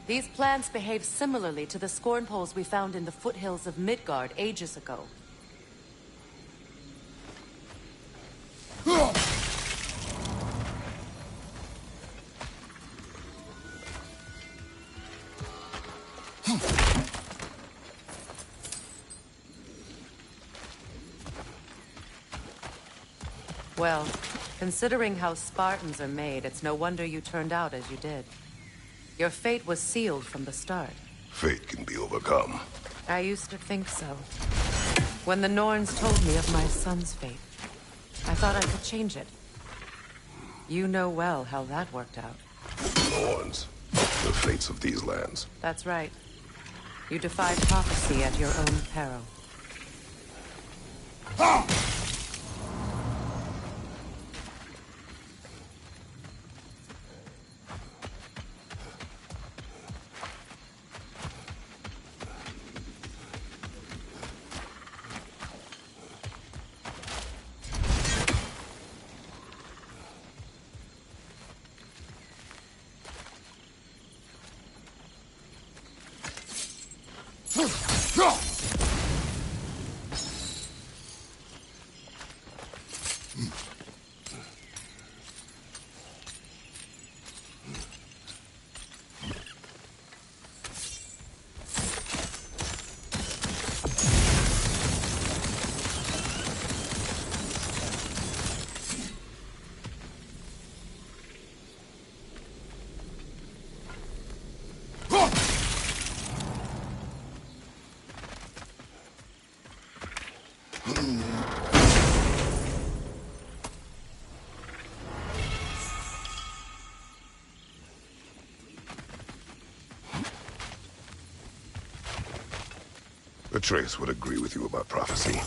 These plants behave similarly to the scorn poles we found in the foothills of Midgard ages ago. Well, considering how Spartans are made, it's no wonder you turned out as you did. Your fate was sealed from the start. Fate can be overcome. I used to think so. When the Norns told me of my son's fate, I thought I could change it. You know well how that worked out. Norns. The fates of these lands. That's right. You defied prophecy at your own peril. Atreus would agree with you about prophecy.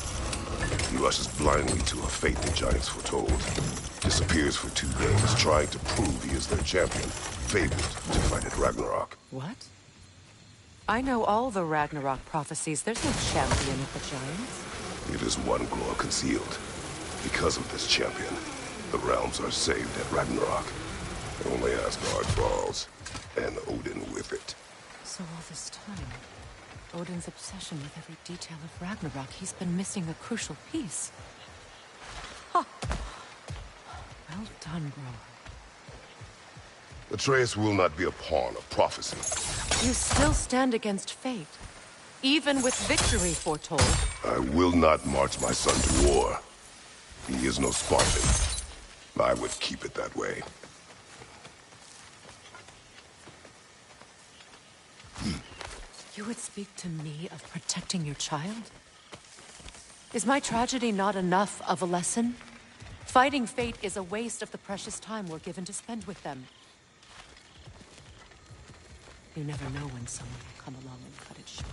He rushes blindly to a fate the giants foretold. Disappears for 2 days, trying to prove he is their champion. Fabled to fight at Ragnarok. What? I know all the Ragnarok prophecies. There's no champion of the giants. It is one glow concealed. Because of this champion, the realms are saved at Ragnarok. Only Asgard falls, and Odin with it. So all this time, Odin's obsession with every detail of Ragnarok, he's been missing a crucial piece. Huh. Well done, Grower. Atreus will not be a pawn of prophecy. You still stand against fate, even with victory foretold. I will not march my son to war. He is no Spartan. I would keep it that way. You would speak to me of protecting your child? Is my tragedy not enough of a lesson? Fighting fate is a waste of the precious time we're given to spend with them. You never know when someone will come along and cut it short.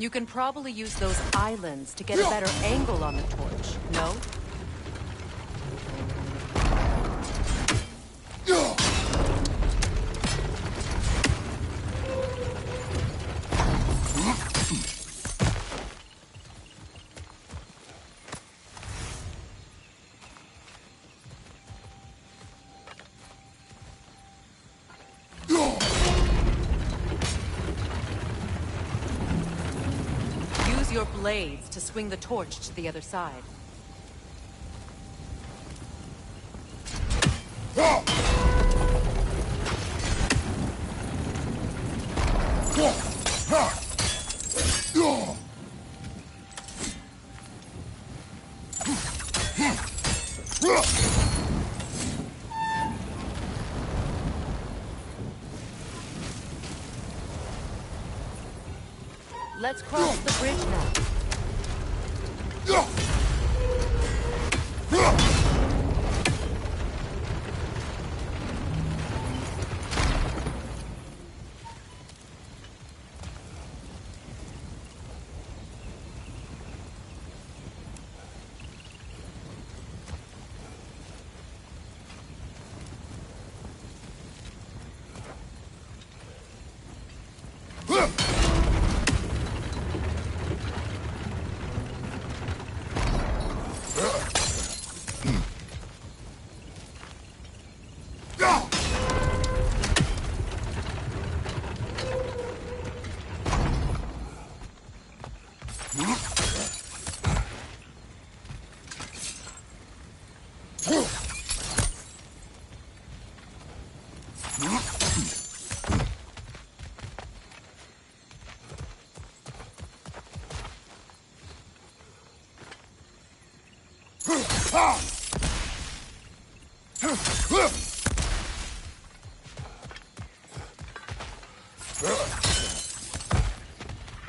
You can probably use those islands to get a better angle on the torch, no? Use your blades to swing the torch to the other side. Let's cross the bridge now.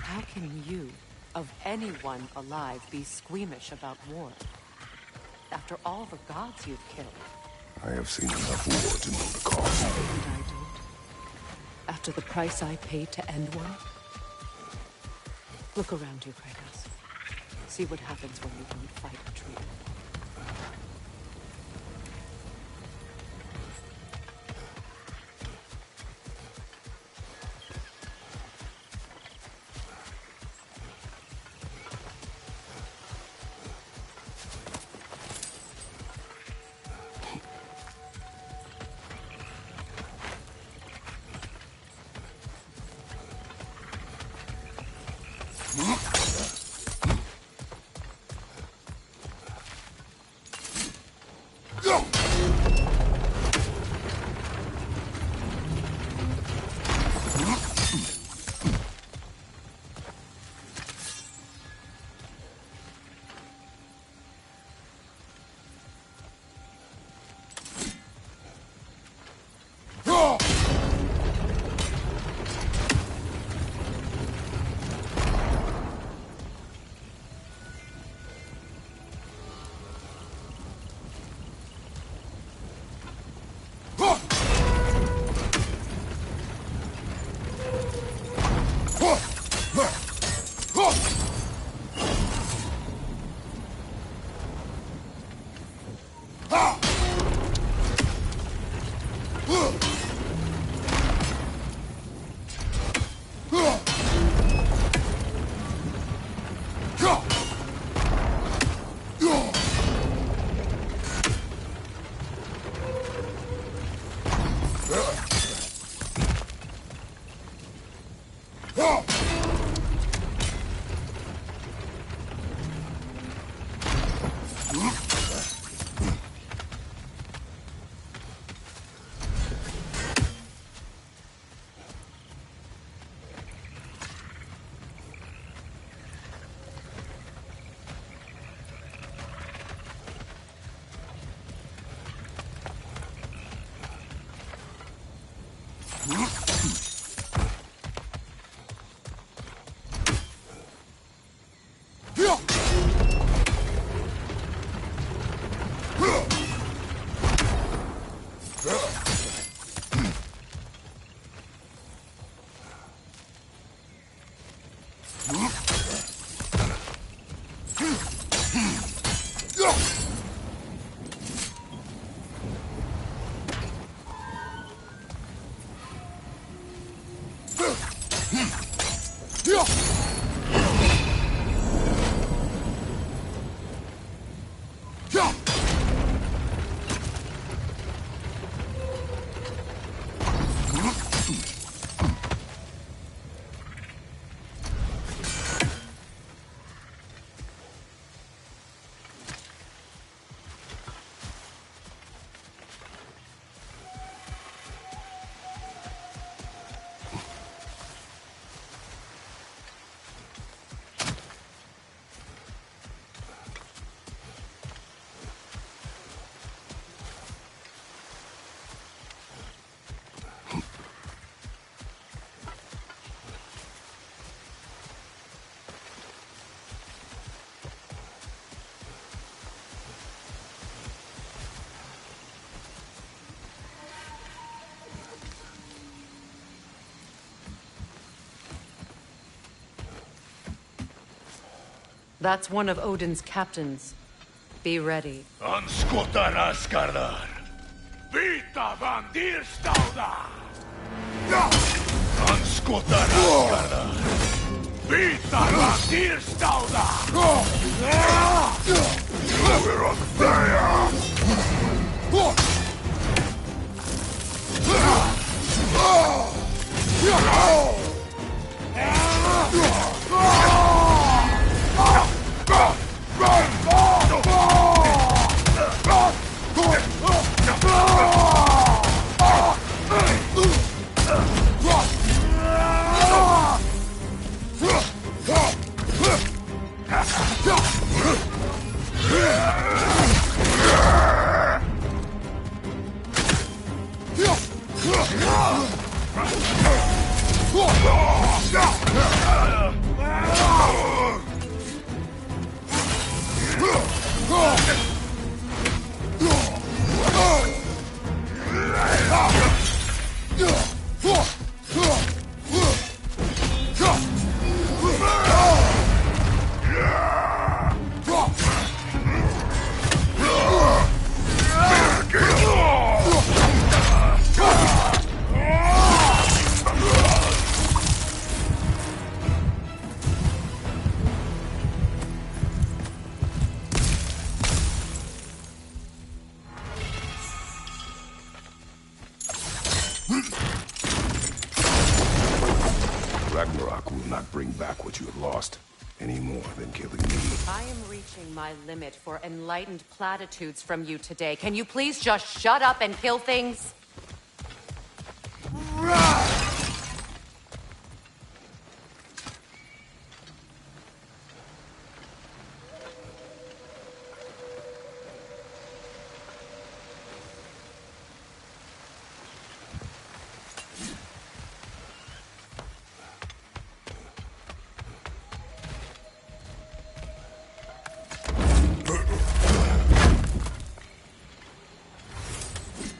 How can you, of anyone alive, be squeamish about war? After all the gods you've killed. I have seen enough war to know the cost. And I don't. After the price I paid to end one? Look around you, Kratos. See what happens when you don't fight a traitor. Huh? That's one of Odin's captains. Be ready. Anskotar Asgardar. Vita van Dierstauda. Anskotar Asgardar. Vita van Dierstauda. We're on fire! Ragnarok will not bring back what you have lost, any more than killing me. I am reaching my limit for enlightened platitudes from you today. Can you please just shut up and kill things?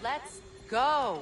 Let's go.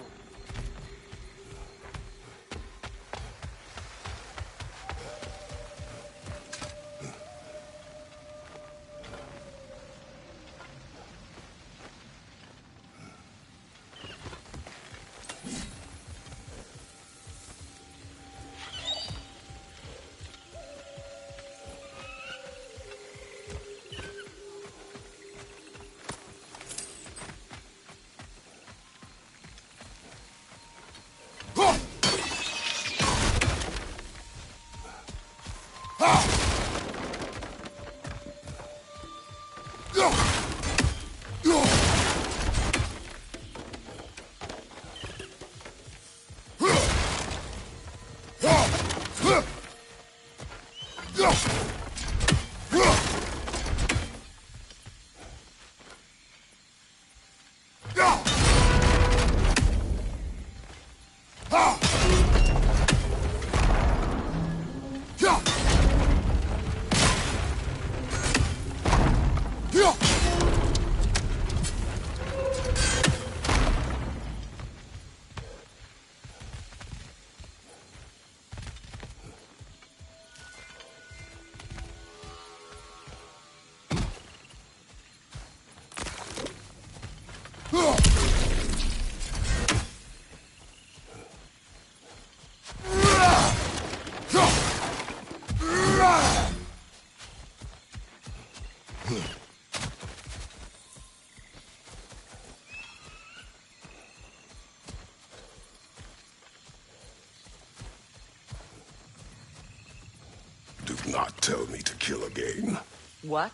Do not tell me to kill again. What?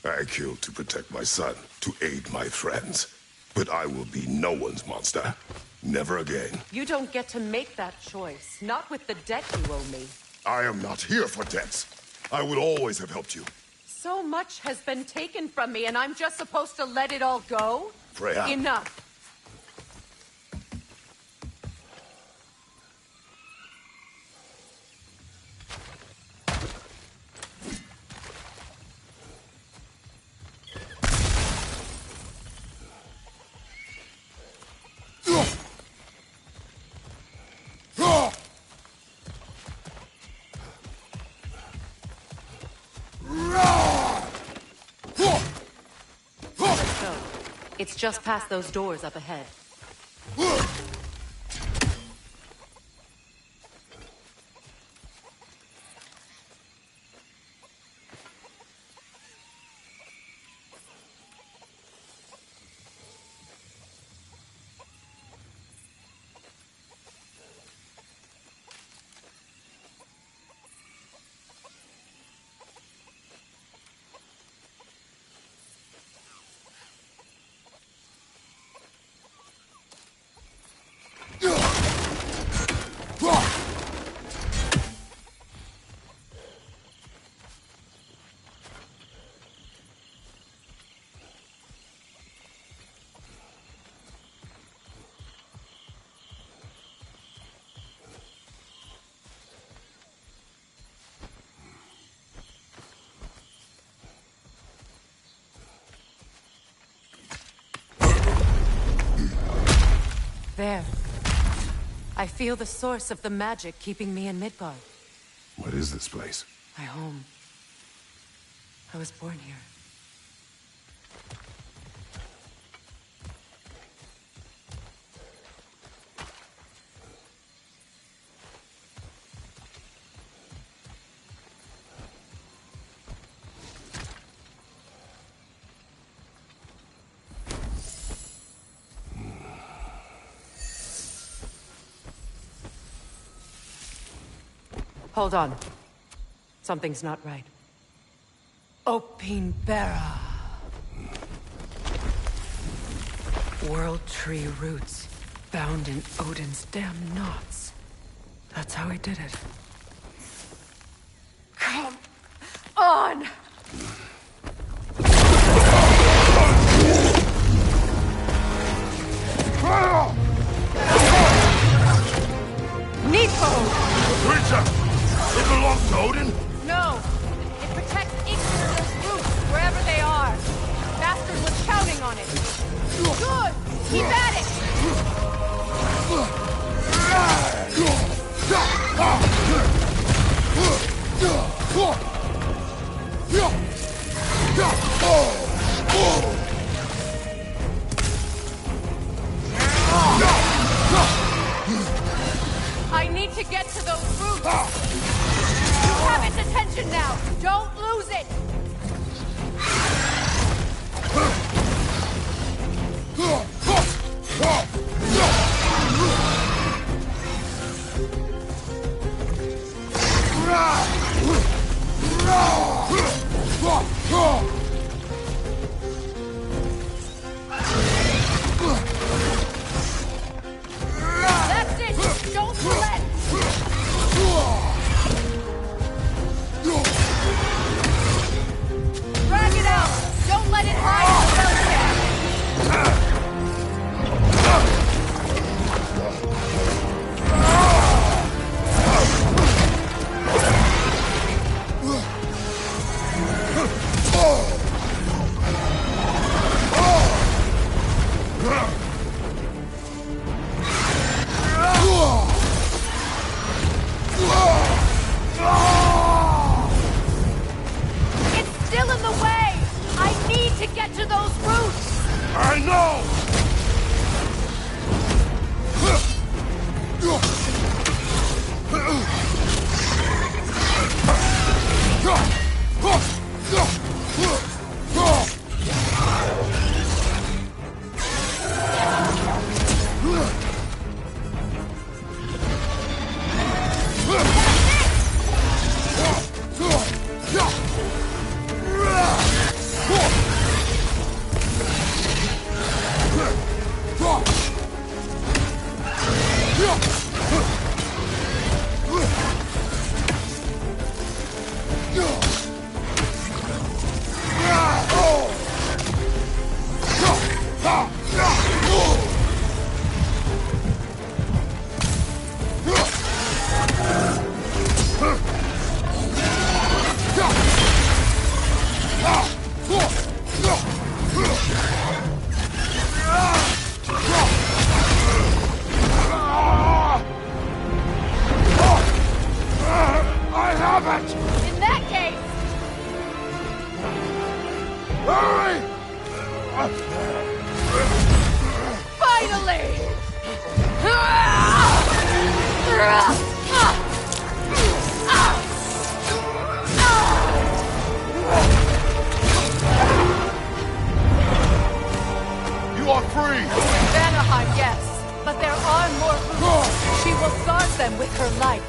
I killed to protect my son, to aid my friends. But I will be no one's monster. Never again. You don't get to make that choice. Not with the debt you owe me. I am not here for debts. I would always have helped you. So much has been taken from me, and I'm just supposed to let it all go? Freya. Enough. No! It's just past those doors up ahead. There. I feel the source of the magic keeping me in Midgard. What is this place? My home. I was born here. Hold on. Something's not right. Opinbera. World Tree roots, bound in Odin's damn knots. That's how he did it. Come on! Nico! Creature! It belongs to Odin? No! It protects Yggdrasil's roots, wherever they are. Bastard was counting on it. Good! Keep at it! I need to get to those roots! You have its attention now! Don't lose it! That's it! Don't relent! You are free! Vanaheim, yes. But there are more who... She will guard them with her life.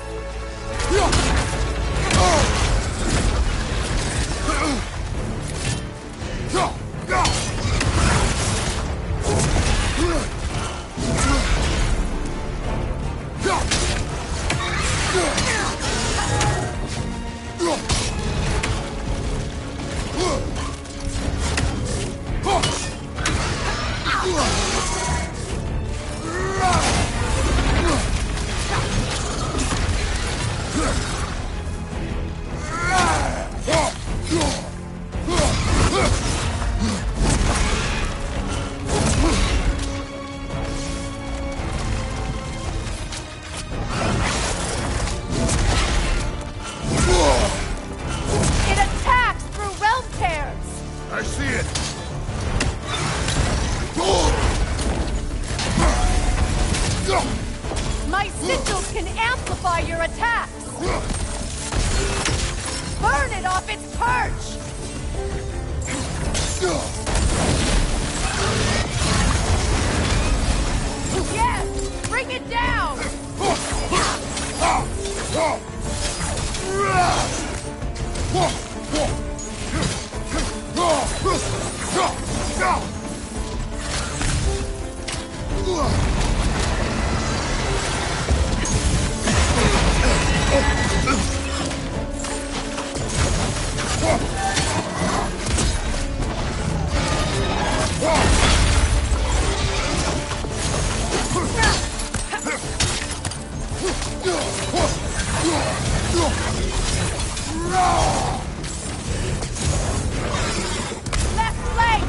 It attacks through realm tears! I see it! My sigils can amplify your attacks! Burn it off its perch! Yes! Bring it down! Left leg!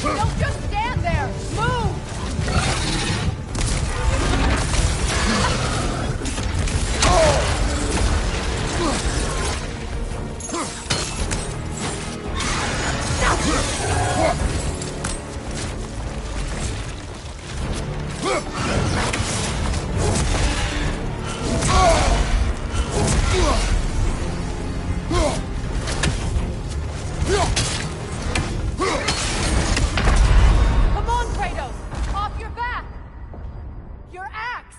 Don't just stand there! Move! Come on, Kratos! Off your back! Your axe!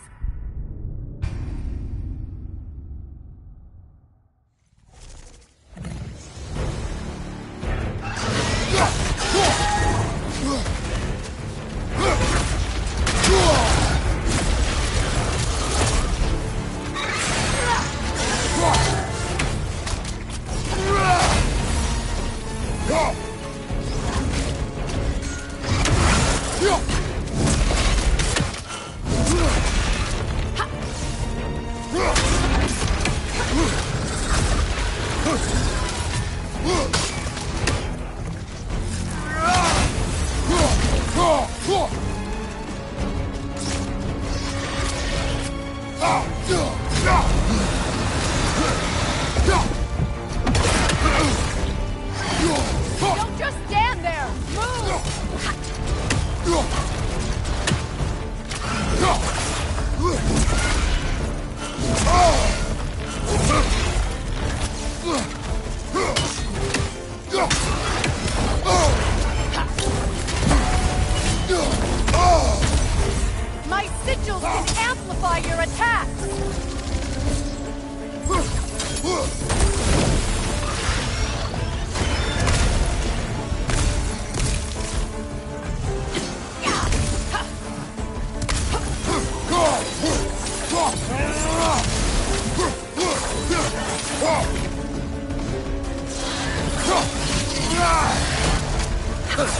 Don't just stand there! My sigils can amplify your attacks! Evade!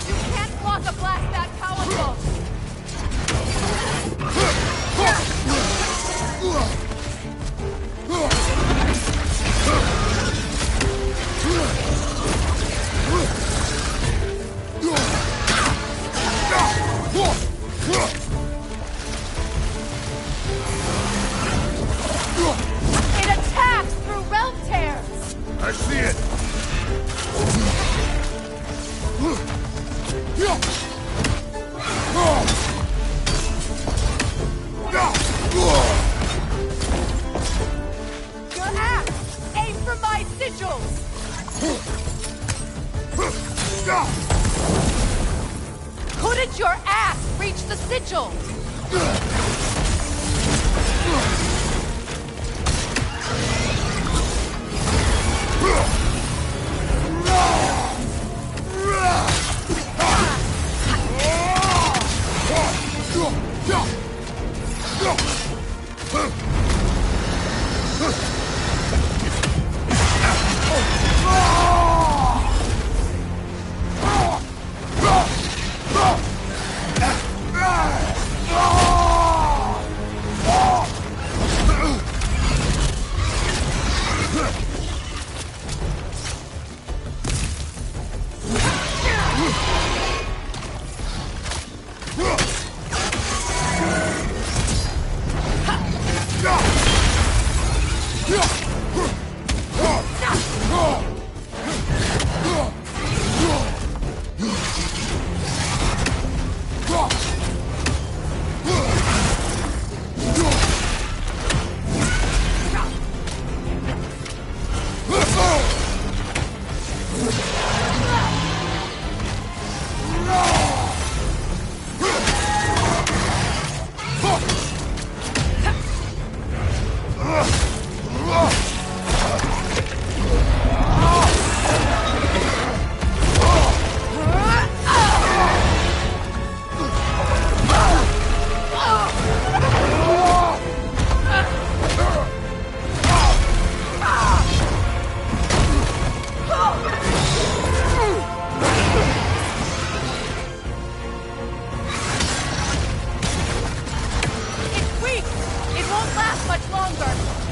You can't block a blast that powerful! It attacks through realm tears! I see it! Your axe! Aim for my sigils! Couldn't your axe reach the sigil?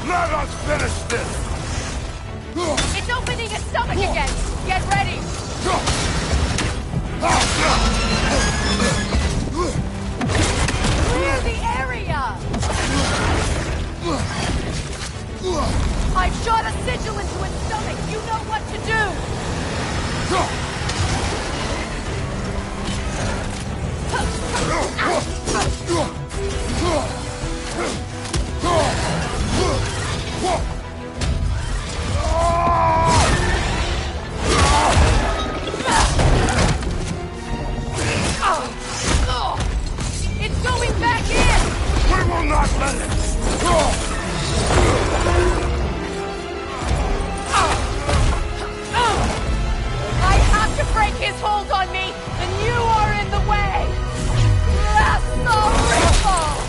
Let us finish this! It's opening its stomach again! Get ready! Clear the area! I've shot a sigil into its stomach! You know what to It's going back in! We will not let it! I have to break his hold on me, and you are in the way! That's the ripple!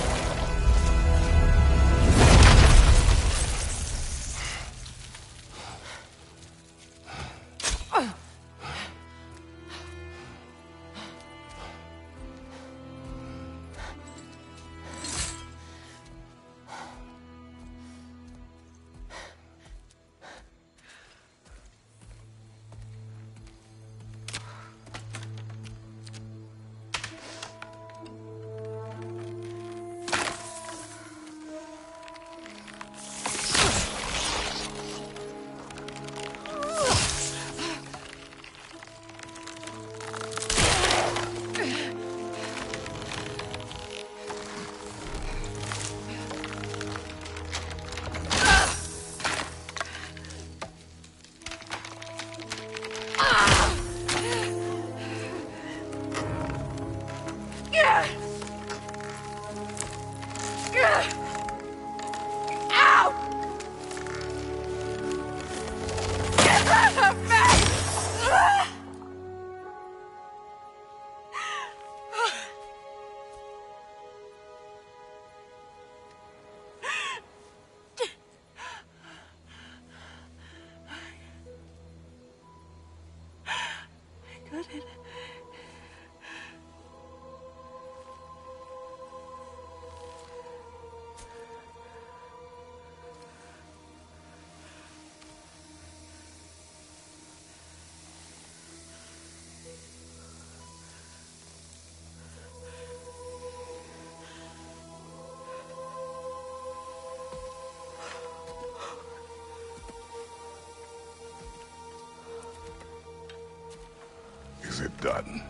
it done.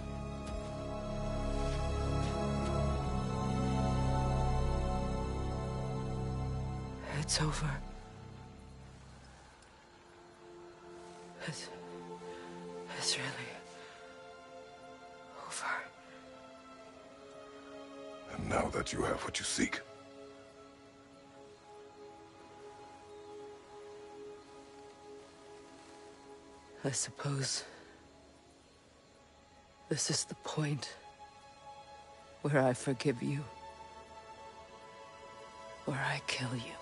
It's over. It's really over. And now that you have what you seek, I suppose this is the point where I forgive you, where I kill you.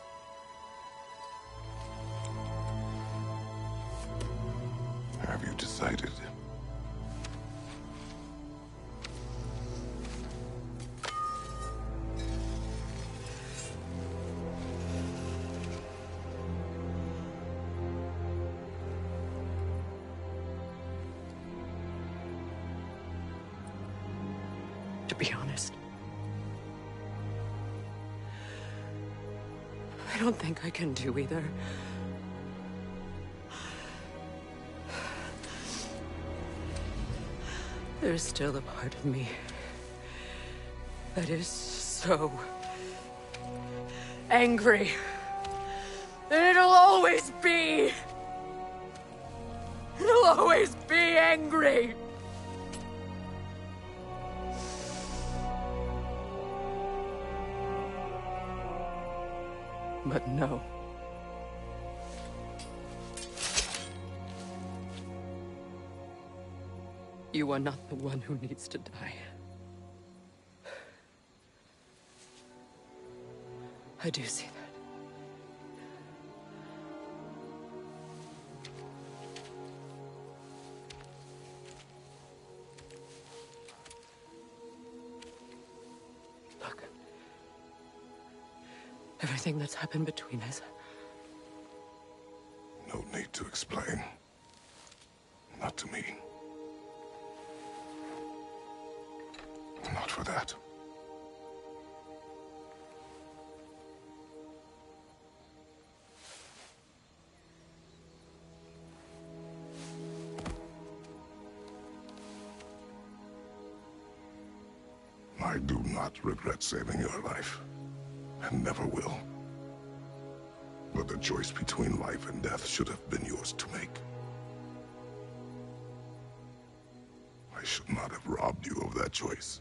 have you decided? To be honest, I don't think I can do either. There's still a part of me that is so angry that it'll always be. It'll always be angry. But no. You are not the one who needs to die. I do see that. Look. Everything that's happened between us. No need to explain. Not to me. Not for that. I do not regret saving your life, and never will. But the choice between life and death should have been yours to make. I should not have robbed you of that choice.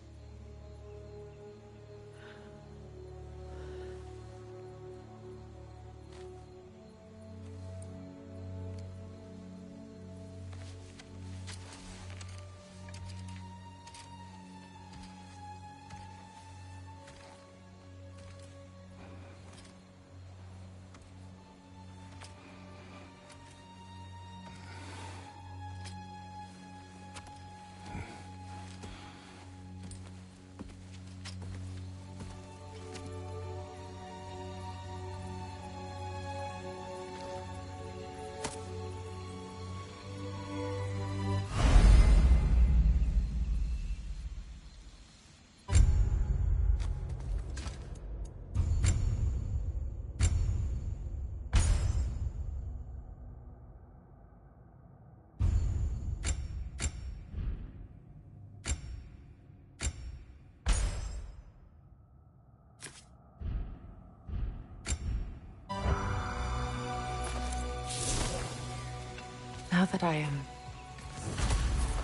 Now that I am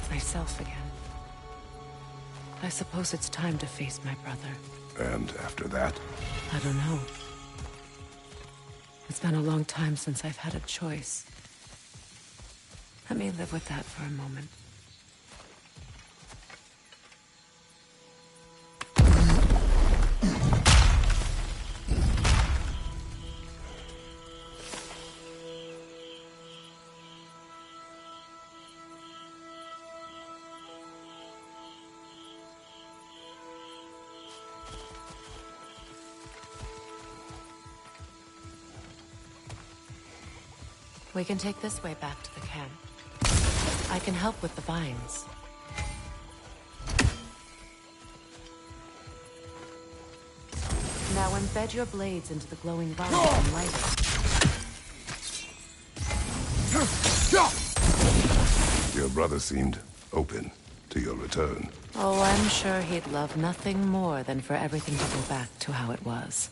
myself again, I suppose it's time to face my brother. And after that? I don't know. It's been a long time since I've had a choice. Let me live with that for a moment. We can take this way back to the camp. I can help with the vines. Now embed your blades into the glowing vines and light it. Your brother seemed open. to your return. Oh, I'm sure he'd love nothing more than for everything to go back to how it was,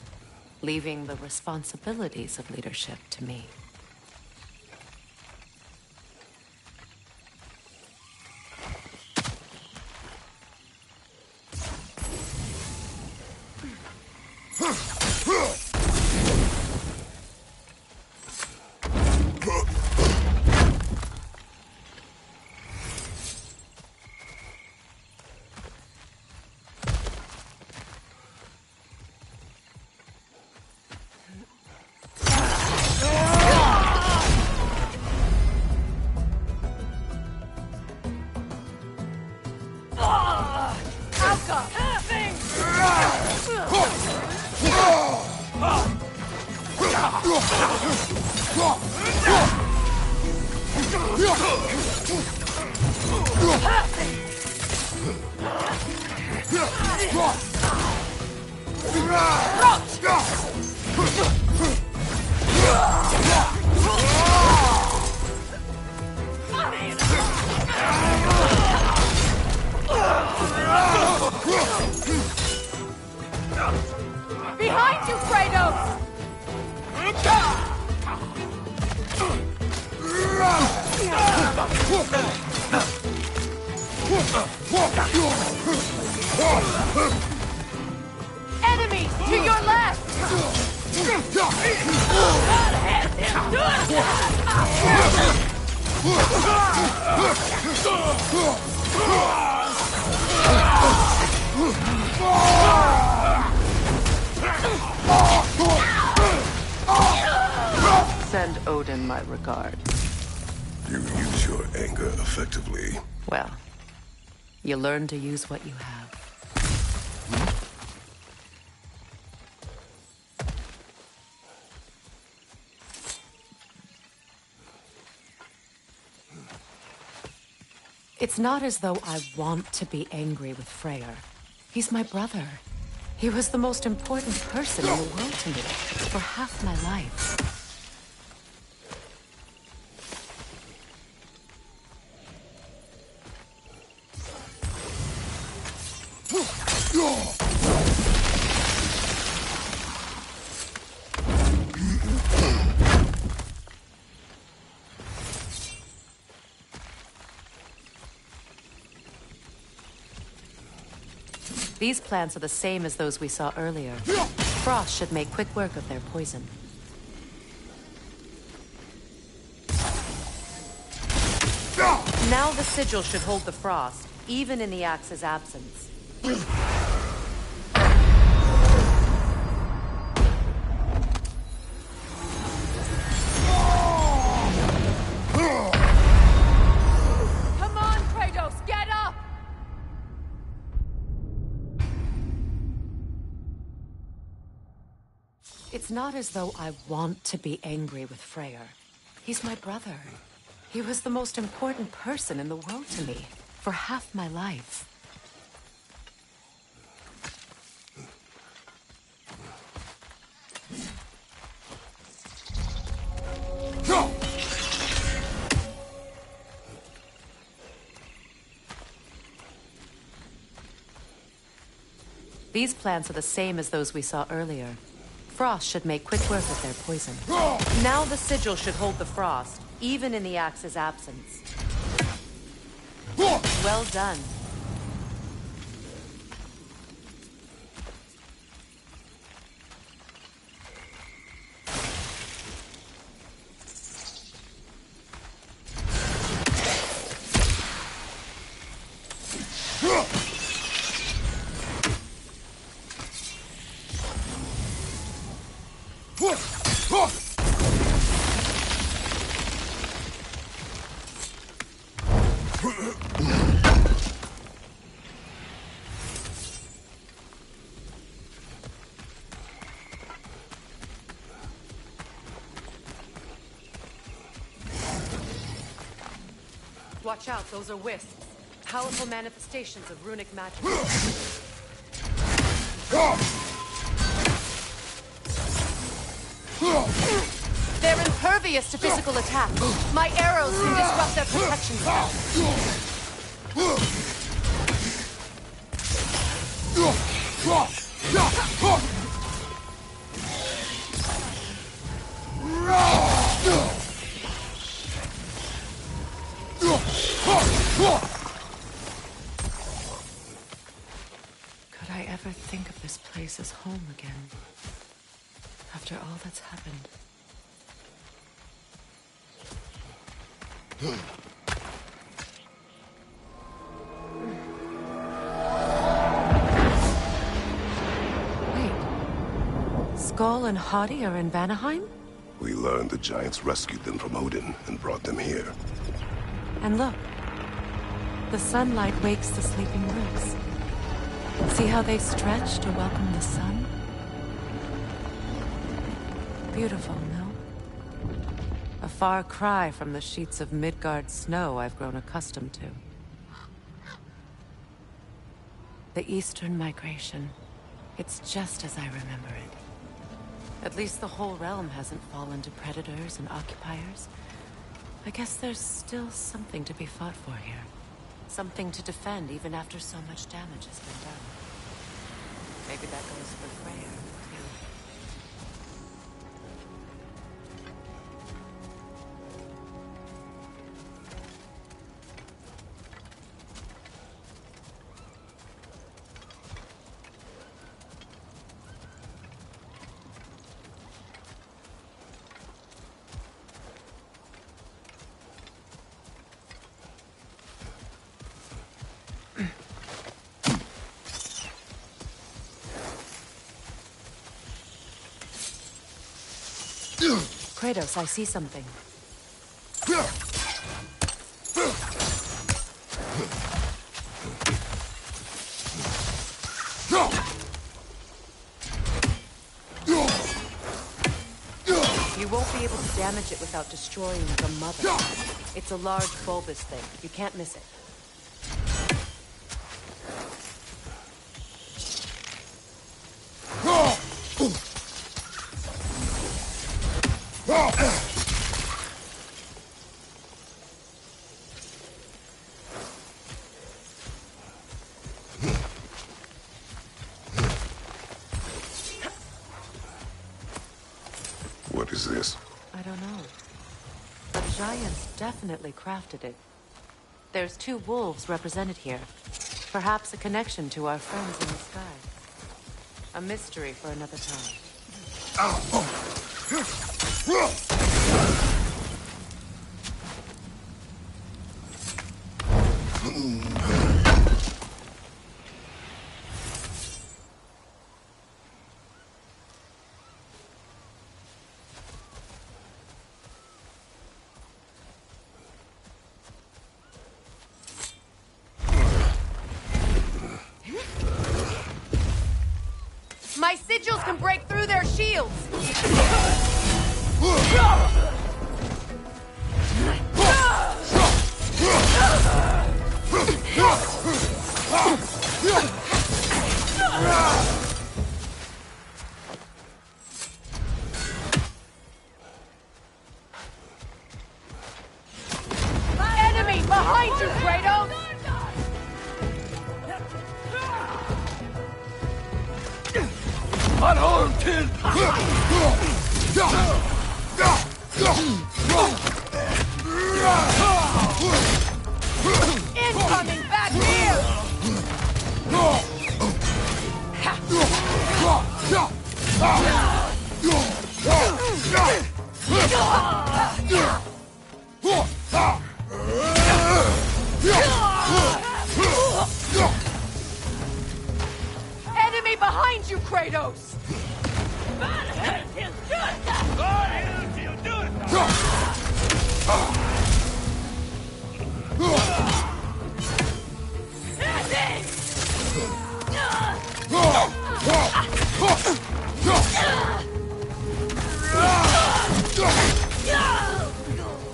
leaving the responsibilities of leadership to me. Behind you, Kratos! Enemies to your left! Send Odin my regard. You use your anger effectively. Well, you learn to use what you have. It's not as though I want to be angry with Freyr. He's my brother. He was the most important person in the world to me for half my life. These plants are the same as those we saw earlier. Frost should make quick work of their poison. Now the sigil should hold the frost, even in the axe's absence. Come on, Kratos, get up! It's not as though I want to be angry with Freyr. He's my brother. He was the most important person in the world to me for half my life. These plants are the same as those we saw earlier. Frost should make quick work of their poison. Now the sigil should hold the frost, even in the axe's absence. Well done. Watch out, those are wisps. Powerful manifestations of runic magic. They're impervious to physical attack. My arrows can disrupt their protection spell. Could I ever think of this place as home again? After all that's happened. Wait. Skull and Hadi are in Vanaheim? We learned the giants rescued them from Odin and brought them here. And look. The sunlight wakes the sleeping roots. See how they stretch to welcome the sun? Beautiful, no? A far cry from the sheets of Midgard snow I've grown accustomed to. The Eastern Migration. It's just as I remember it. At least the whole realm hasn't fallen to predators and occupiers. I guess there's still something to be fought for here. Something to defend even after so much damage has been done. Maybe that goes for Freyr, too. Kratos, I see something. You won't be able to damage it without destroying the mother. It's a large bulbous thing. You can't miss it. What is this? I don't know. The giants definitely crafted it. There's 2 wolves represented here. Perhaps a connection to our friends in the sky. A mystery for another time. My sigils can break through their shields! Enemy behind you, Kratos! Unarmed kid! Incoming back here! Enemy behind you, Kratos!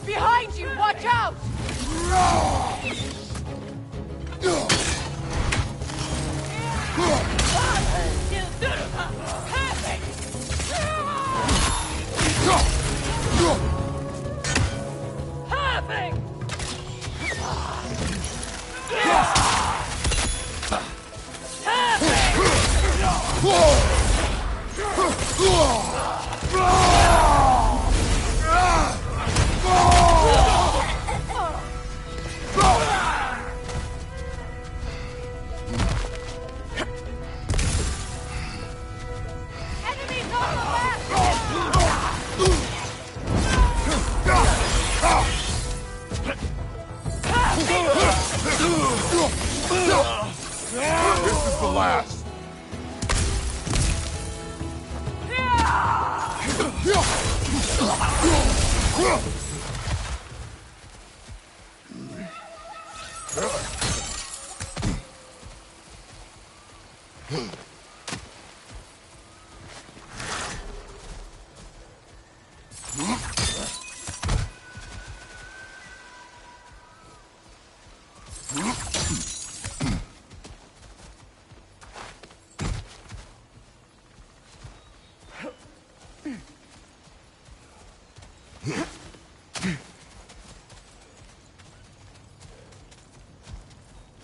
Behind you, watch out!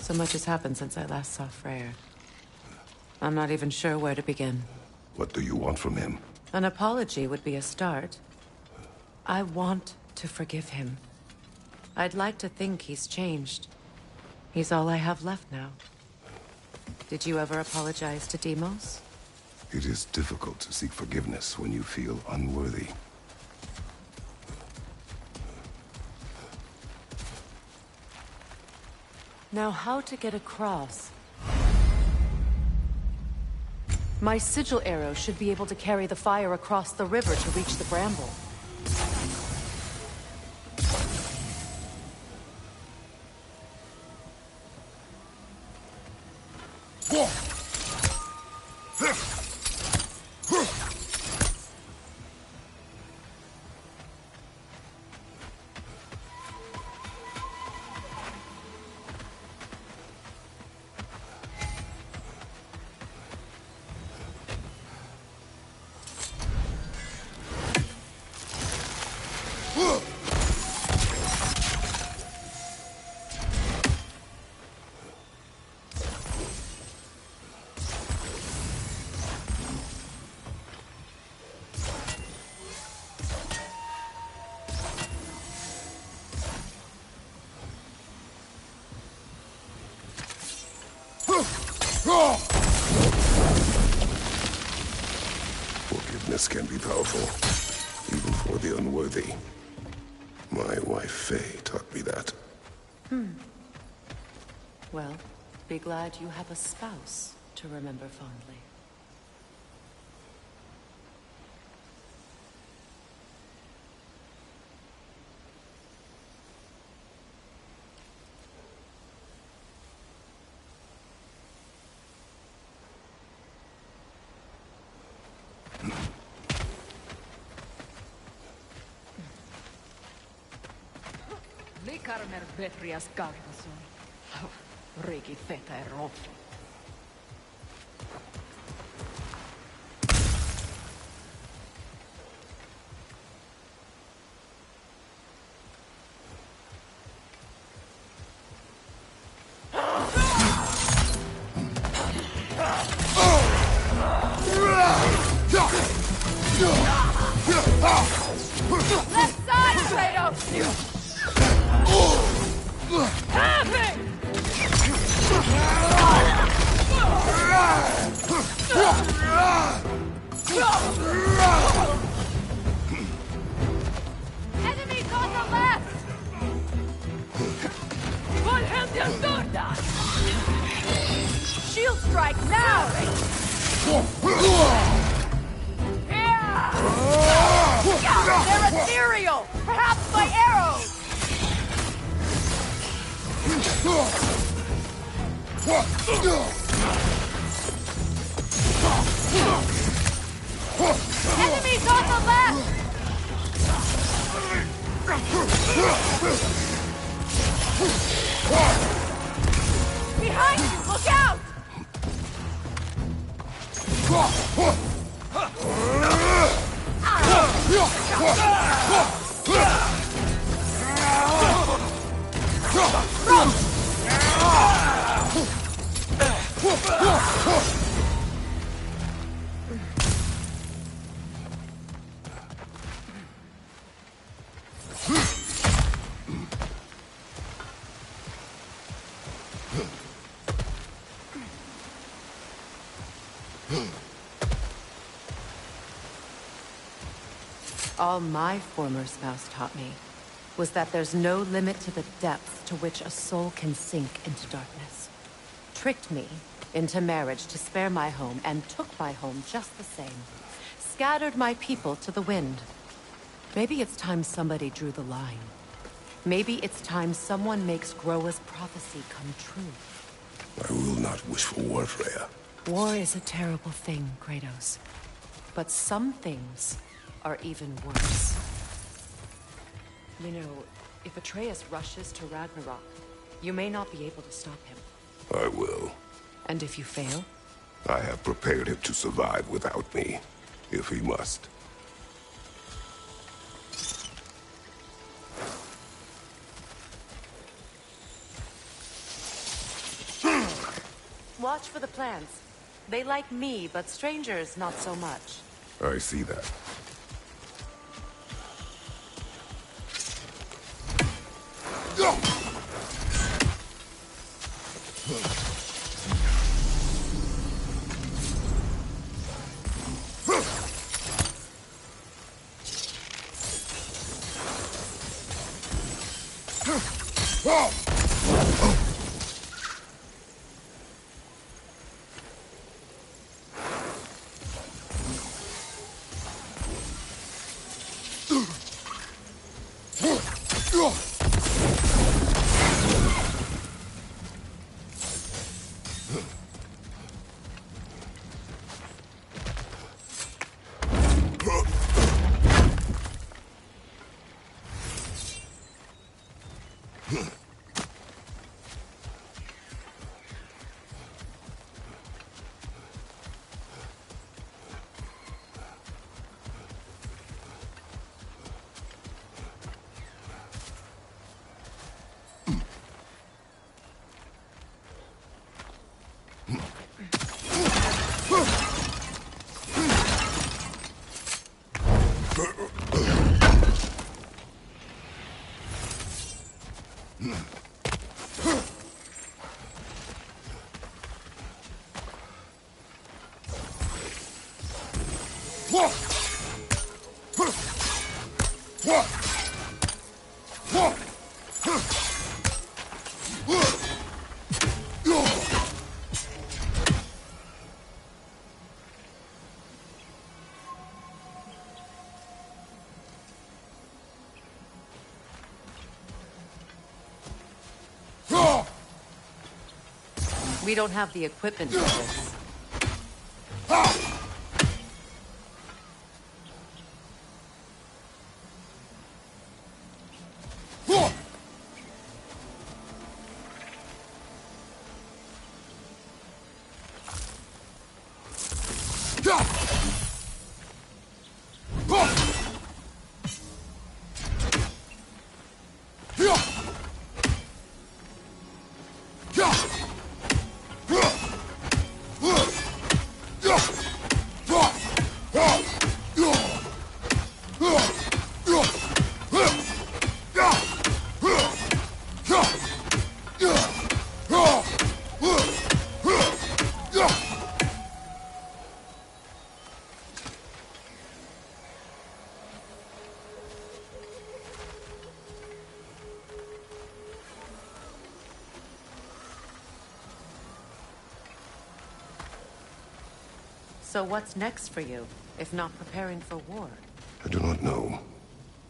So much has happened since I last saw Freyr. I'm not even sure where to begin. What do you want from him? An apology would be a start. I want to forgive him. I'd like to think he's changed. He's all I have left now. Did you ever apologize to Deimos? It is difficult to seek forgiveness when you feel unworthy. Now, how to get across? My sigil arrow should be able to carry the fire across the river to reach the bramble. Forgiveness can be powerful, even for the unworthy. My wife, Faye, taught me that. Well, be glad you have a spouse to remember fondly. Likarmer Betrias Gargason. Riki Theta Erop. Left side, Kratos! Have me! Enemies on the left! One hand your sword! Shield strike now! They're ethereal! Perhaps my arrows! Enemies on the left! Behind you! Look out! All my former spouse taught me was that there's no limit to the depth to which a soul can sink into darkness. Tricked me into marriage to spare my home, and took my home just the same. Scattered my people to the wind. Maybe it's time somebody drew the line. Maybe it's time someone makes Groa's prophecy come true. I will not wish for war, Freya. War is a terrible thing, Kratos. But some things are even worse. You know, if Atreus rushes to Ragnarok, you may not be able to stop him. I will. And if you fail? I have prepared him to survive without me, if he must. Watch for the plants. They like me, but strangers not so much. I see that. We don't have the equipment for this. So what's next for you, if not preparing for war? I do not know,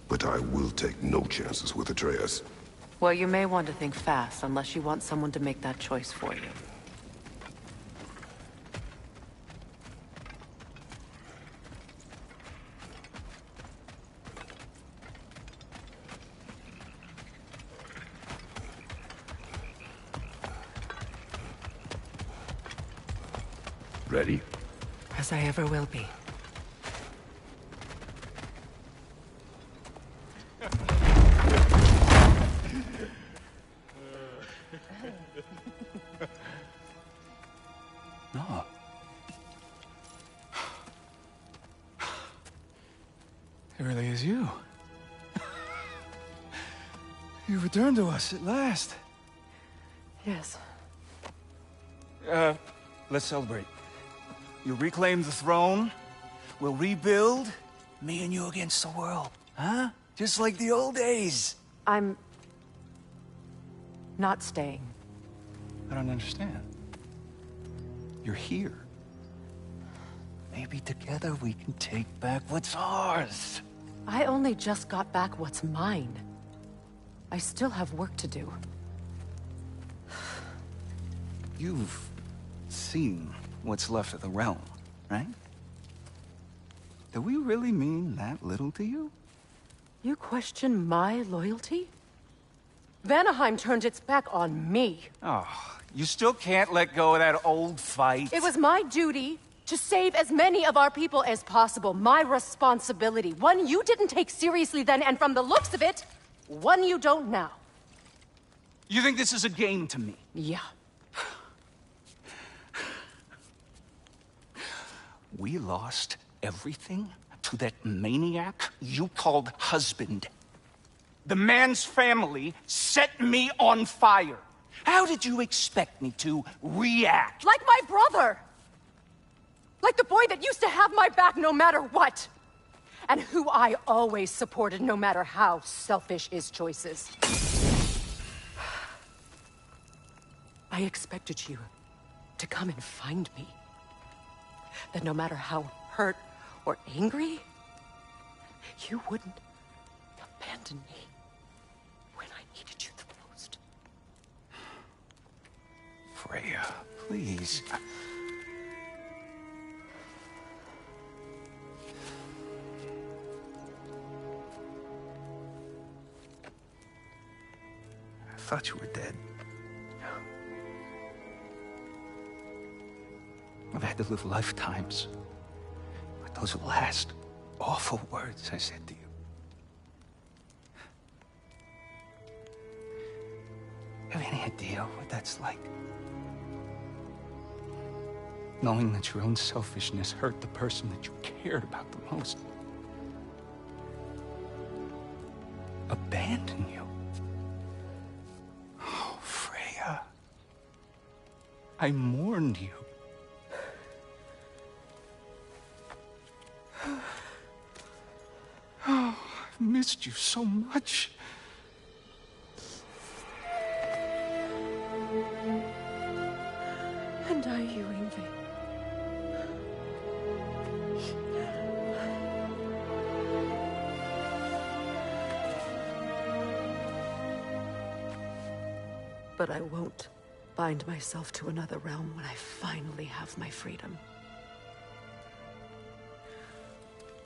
but I will take no chances with Atreus. Well, you may want to think fast, unless you want someone to make that choice for you. Ready? As I ever will be. No. It really is you. You returned to us at last. Yes. Let's celebrate. You reclaim the throne, we'll rebuild, me and you against the world. Huh? Just like the old days. I'm... not staying. I don't understand. You're here. Maybe together we can take back what's ours. I only just got back what's mine. I still have work to do. You've seen what's left of the realm, right? Do we really mean that little to you? You question my loyalty? Vanaheim turned its back on me. Oh, you still can't let go of that old fight? It was my duty to save as many of our people as possible. My responsibility. One you didn't take seriously then, and from the looks of it, one you don't now. You think this is a game to me? Yeah. We lost everything to that maniac you called husband. The man's family set me on fire. How did you expect me to react? Like my brother! Like the boy that used to have my back no matter what! And who I always supported no matter how selfish his choices. I expected you to come and find me. That no matter how hurt or angry, you wouldn't abandon me when I needed you the most. Freya, please. I thought you were dead. I've had to live lifetimes with those last awful words I said to you. Have any idea what that's like? Knowing that your own selfishness hurt the person that you cared about the most. Abandon you. Oh, Freya. I mourned you. Oh, I've missed you so much. And I, you, Ingve. But I won't bind myself to another realm when I finally have my freedom.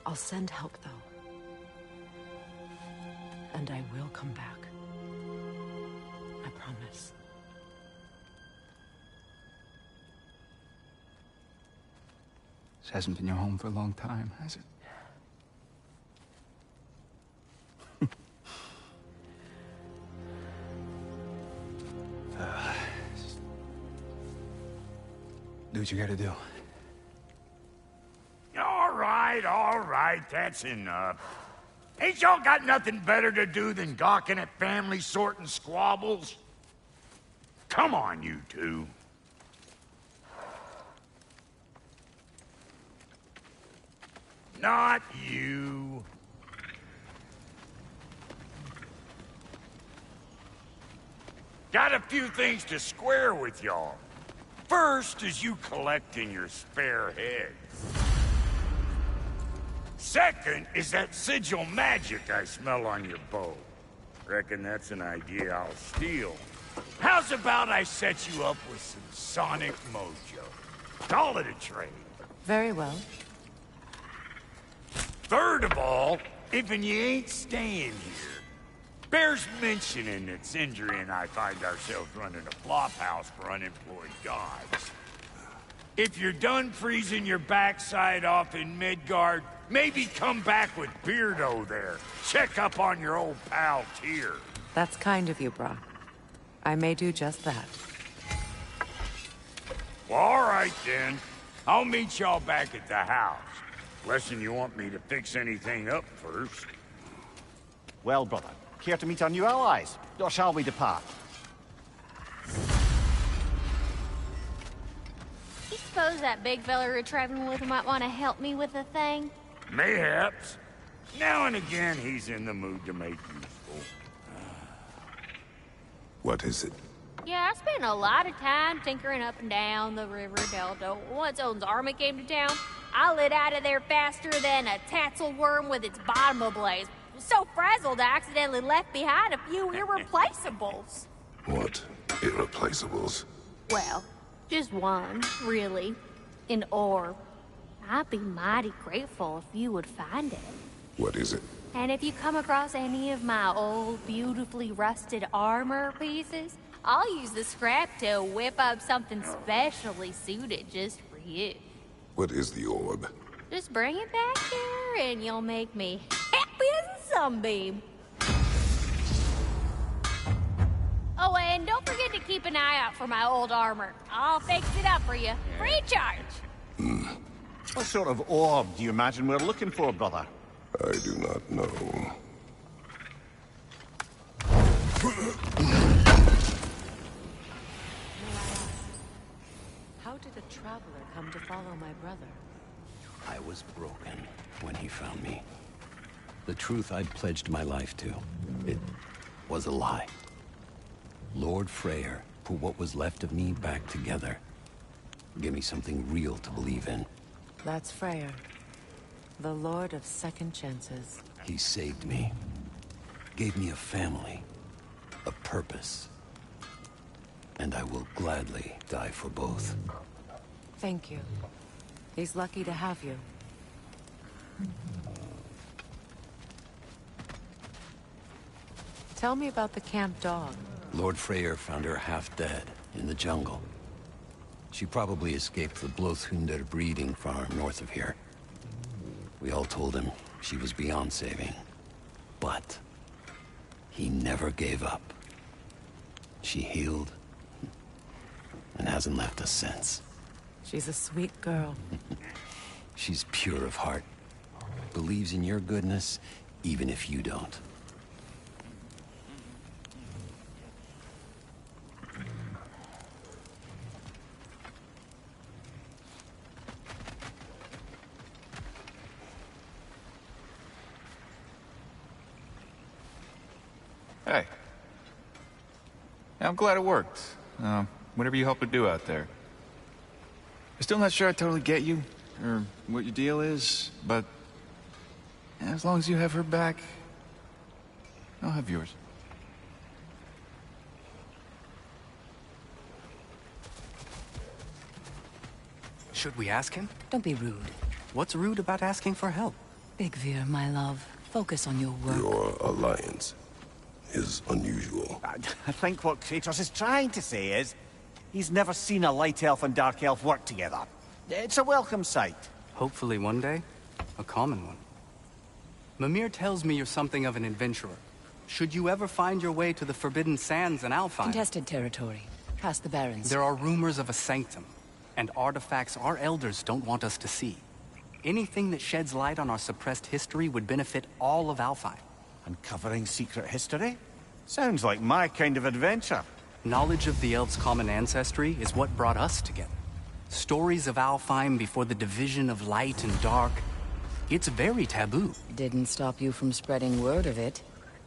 I'll send help, though. And I will come back. I promise. This hasn't been your home for a long time, has it? Do what you gotta do. All right, that's enough. Ain't y'all got nothing better to do than gawking at family sorting squabbles? Come on, you two. Not you. Got a few things to square with y'all. First is you collecting your spare heads. Second is that sigil magic I smell on your bow. Reckon that's an idea I'll steal. How's about I set you up with some sonic mojo? Call it a trade. Very well. Third of all, if you ain't staying here, bears mentioning that Sindri and I find ourselves running a flop house for unemployed gods. If you're done freezing your backside off in Midgard, maybe come back with Beardo there. Check up on your old pal Tyr. That's kind of you, Brock. I may do just that. Well, all right then. I'll meet y'all back at the house. Unless you want me to fix anything up first. Well, brother, care to meet our new allies? Or shall we depart? You suppose that big fella we're traveling with might want to help me with a thing? Mayhaps. Now and again, he's in the mood to make useful. What is it? Yeah, I spent a lot of time tinkering up and down the river delta. Once Odin's army came to town, I'll let out of there faster than a tassel worm with its bottom ablaze. So frazzled I accidentally left behind a few irreplaceables. What? Irreplaceables? Well, just one, really. An orb. I'd be mighty grateful if you would find it. What is it? And if you come across any of my old, beautifully rusted armor pieces, I'll use the scrap to whip up something specially suited just for you. What is the orb? Just bring it back here and you'll make me happy as a sunbeam. Oh, and don't forget to keep an eye out for my old armor. I'll fix it up for you. Free charge. What sort of orb do you imagine we're looking for, brother? I do not know. How did a traveler come to follow my brother? I was broken when he found me. The truth I'd pledged my life to, it was a lie. Lord Freyr put what was left of me back together. Give me something real to believe in. That's Freyr, the Lord of Second Chances. He saved me. Gave me a family. A purpose. And I will gladly die for both. Thank you. He's lucky to have you. Tell me about the camp dog. Lord Freyr found her half dead in the jungle. She probably escaped the Blothunder breeding farm north of here. We all told him she was beyond saving. But he never gave up. She healed and hasn't left us since. She's a sweet girl. She's pure of heart. Believes in your goodness, even if you don't. Hey. Yeah, I'm glad it worked. Whatever you help her do out there. I'm still not sure I totally get you, or what your deal is, but as long as you have her back, I'll have yours. Should we ask him? Don't be rude. What's rude about asking for help? Big Veer, my love. Focus on your work. Your alliance is unusual. I think what Kratos is trying to say is, he's never seen a light elf and dark elf work together. It's a welcome sight. Hopefully one day, a common one. Mimir tells me you're something of an adventurer. Should you ever find your way to the Forbidden Sands in Alfheim... Contested territory. Past the Barrens. There are rumors of a sanctum, and artifacts our elders don't want us to see. Anything that sheds light on our suppressed history would benefit all of Alfheim. Uncovering secret history? Sounds like my kind of adventure. Knowledge of the elves' common ancestry is what brought us together. Stories of Alfheim before the division of light and dark. It's very taboo. Didn't stop you from spreading word of it.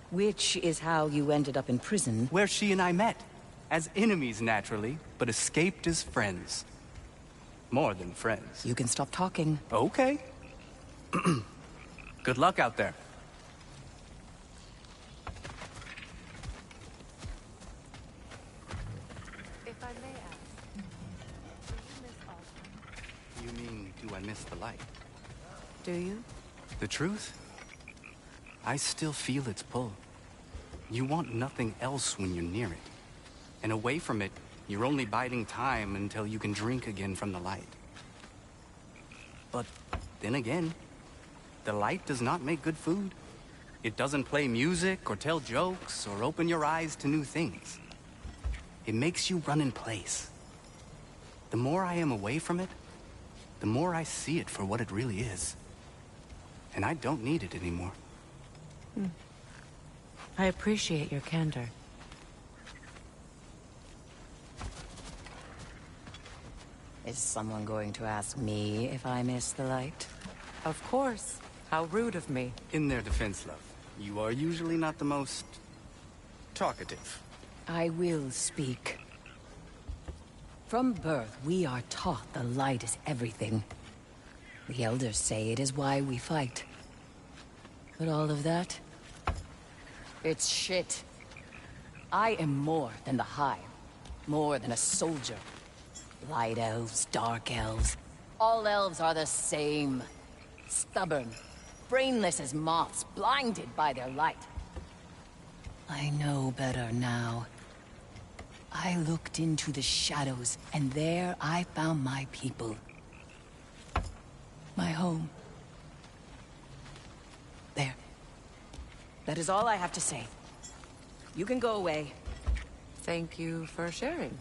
Which is how you ended up in prison. Where she and I met. As enemies, naturally, but escaped as friends. More than friends. You can stop talking. Okay. Good luck out there. If I may ask, do you miss Alfheim? You mean, do I miss the light? Do you? The truth? I still feel its pull. You want nothing else when you're near it. And away from it, you're only biding time until you can drink again from the light. But then again, the light does not make good food. It doesn't play music or tell jokes or open your eyes to new things. It makes you run in place. The more I am away from it, the more I see it for what it really is. And I don't need it anymore. I appreciate your candor. Is someone going to ask me if I miss the light? Of course. How rude of me. In their defense, love, you are usually not the most talkative. I will speak. From birth, we are taught the light is everything. The elders say it is why we fight. But all of that? It's shit. I am more than the Hive. More than a soldier. Light elves, dark elves. All elves are the same. Stubborn. Brainless as moths, blinded by their light. I know better now. I looked into the shadows, and there I found my people. My home. There. That is all I have to say. You can go away. Thank you for sharing.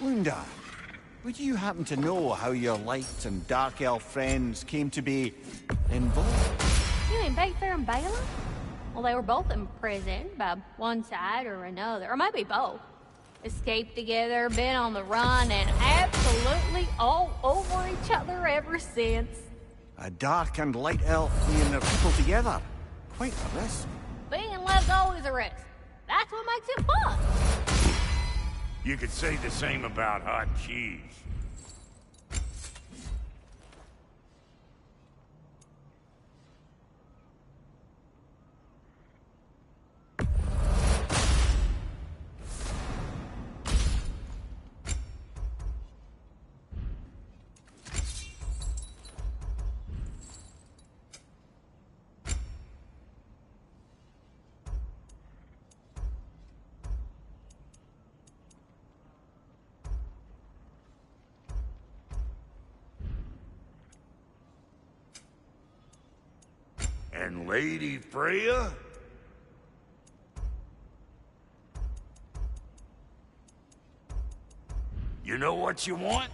Lunda, would you happen to know how your light and dark elf friends came to be involved? You mean Baitfair and Bala? Well, they were both imprisoned by one side or another, or maybe both. Escaped together, been on the run, and absolutely all over each other ever since. A dark and light elf fleeing their people together. Quite a risk. Being in love's always a risk. That's what makes it fun. You could say the same about hot cheese. And Lady Freya? You know what you want?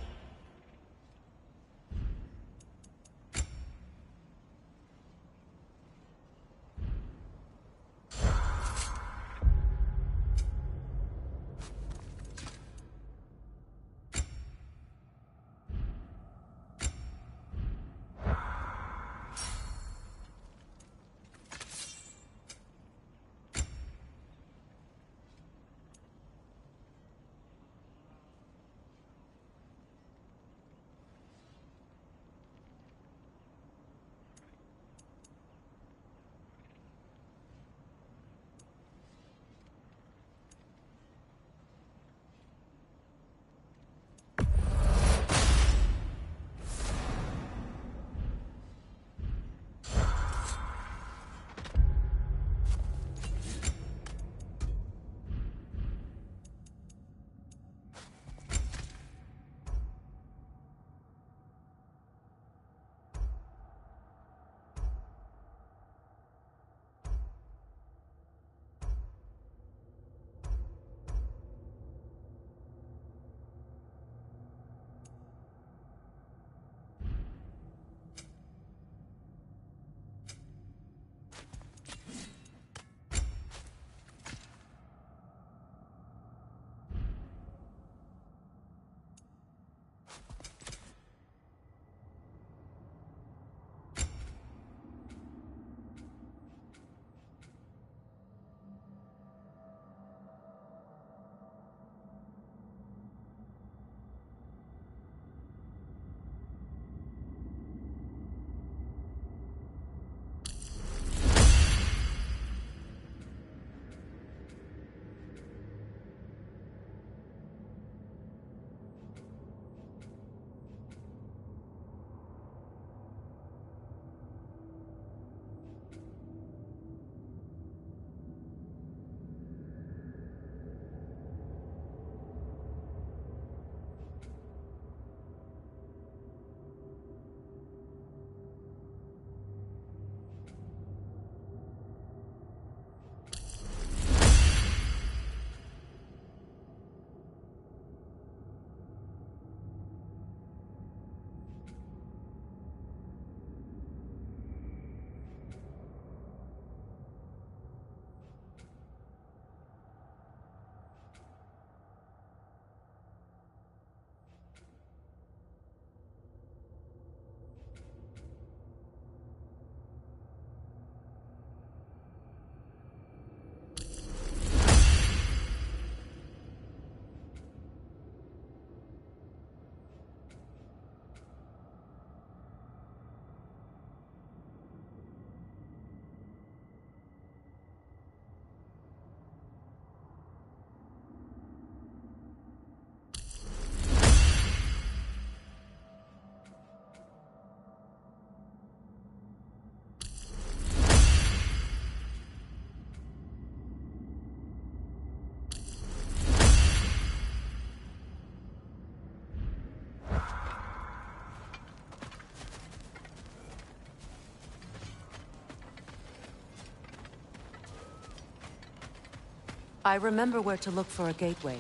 I remember where to look for a gateway.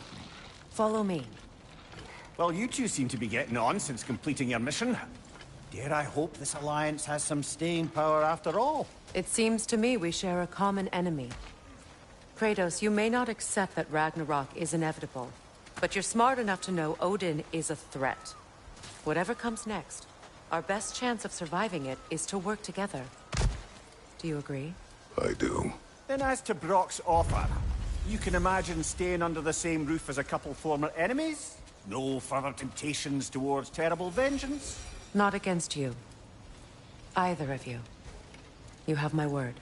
Follow me. Well, you two seem to be getting on since completing your mission. Dare I hope this alliance has some staying power after all? It seems to me we share a common enemy. Kratos, you may not accept that Ragnarok is inevitable, but you're smart enough to know Odin is a threat. Whatever comes next, our best chance of surviving it is to work together. Do you agree? I do. Then as to Brock's offer, you can imagine staying under the same roof as a couple former enemies? No further temptations towards terrible vengeance? Not against you. Either of you. You have my word.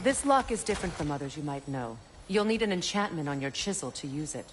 This lock is different from others you might know. You'll need an enchantment on your chisel to use it.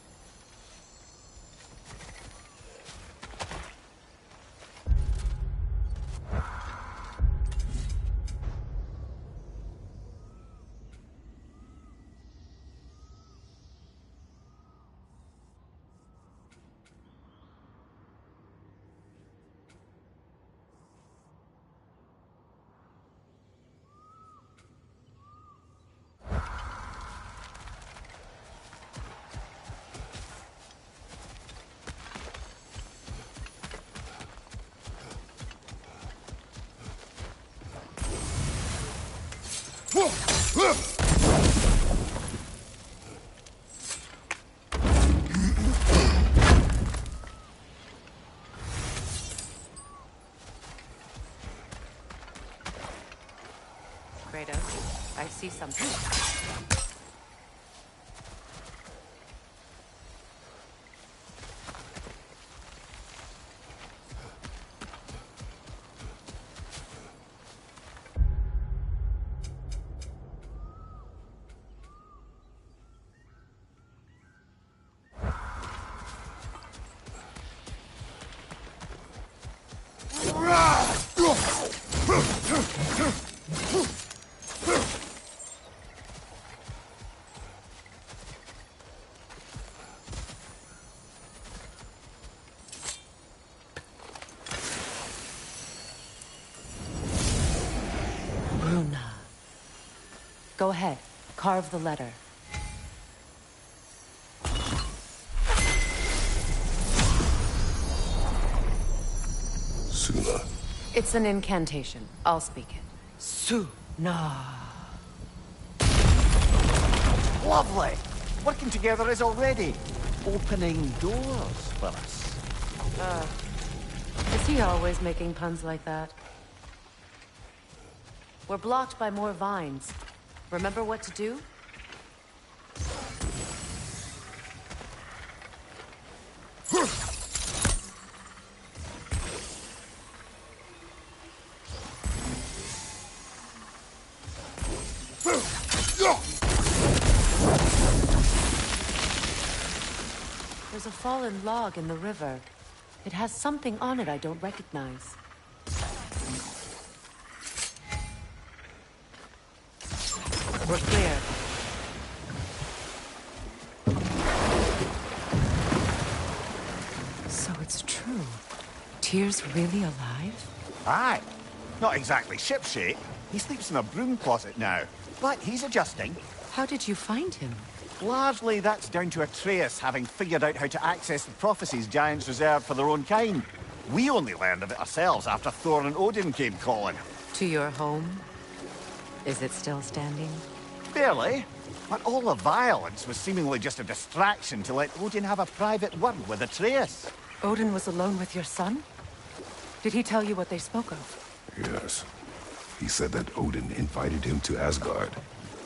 Kratos, I see something. Go ahead. Carve the letter. Suna. It's an incantation. I'll speak it. Suna. Lovely! Working together is already opening doors for us. Is he always making puns like that? We're blocked by more vines. Remember what to do? There's a fallen log in the river. It has something on it I don't recognize. We're clear. So it's true. Tyr's really alive? Aye. Not exactly shipshape. He sleeps in a broom closet now. But he's adjusting. How did you find him? Largely, that's down to Atreus having figured out how to access the prophecies giants reserved for their own kind. We only learned of it ourselves after Thor and Odin came calling. To your home? Is it still standing? Barely. But all the violence was seemingly just a distraction to let Odin have a private word with Atreus. Odin was alone with your son? Did he tell you what they spoke of? Yes. He said that Odin invited him to Asgard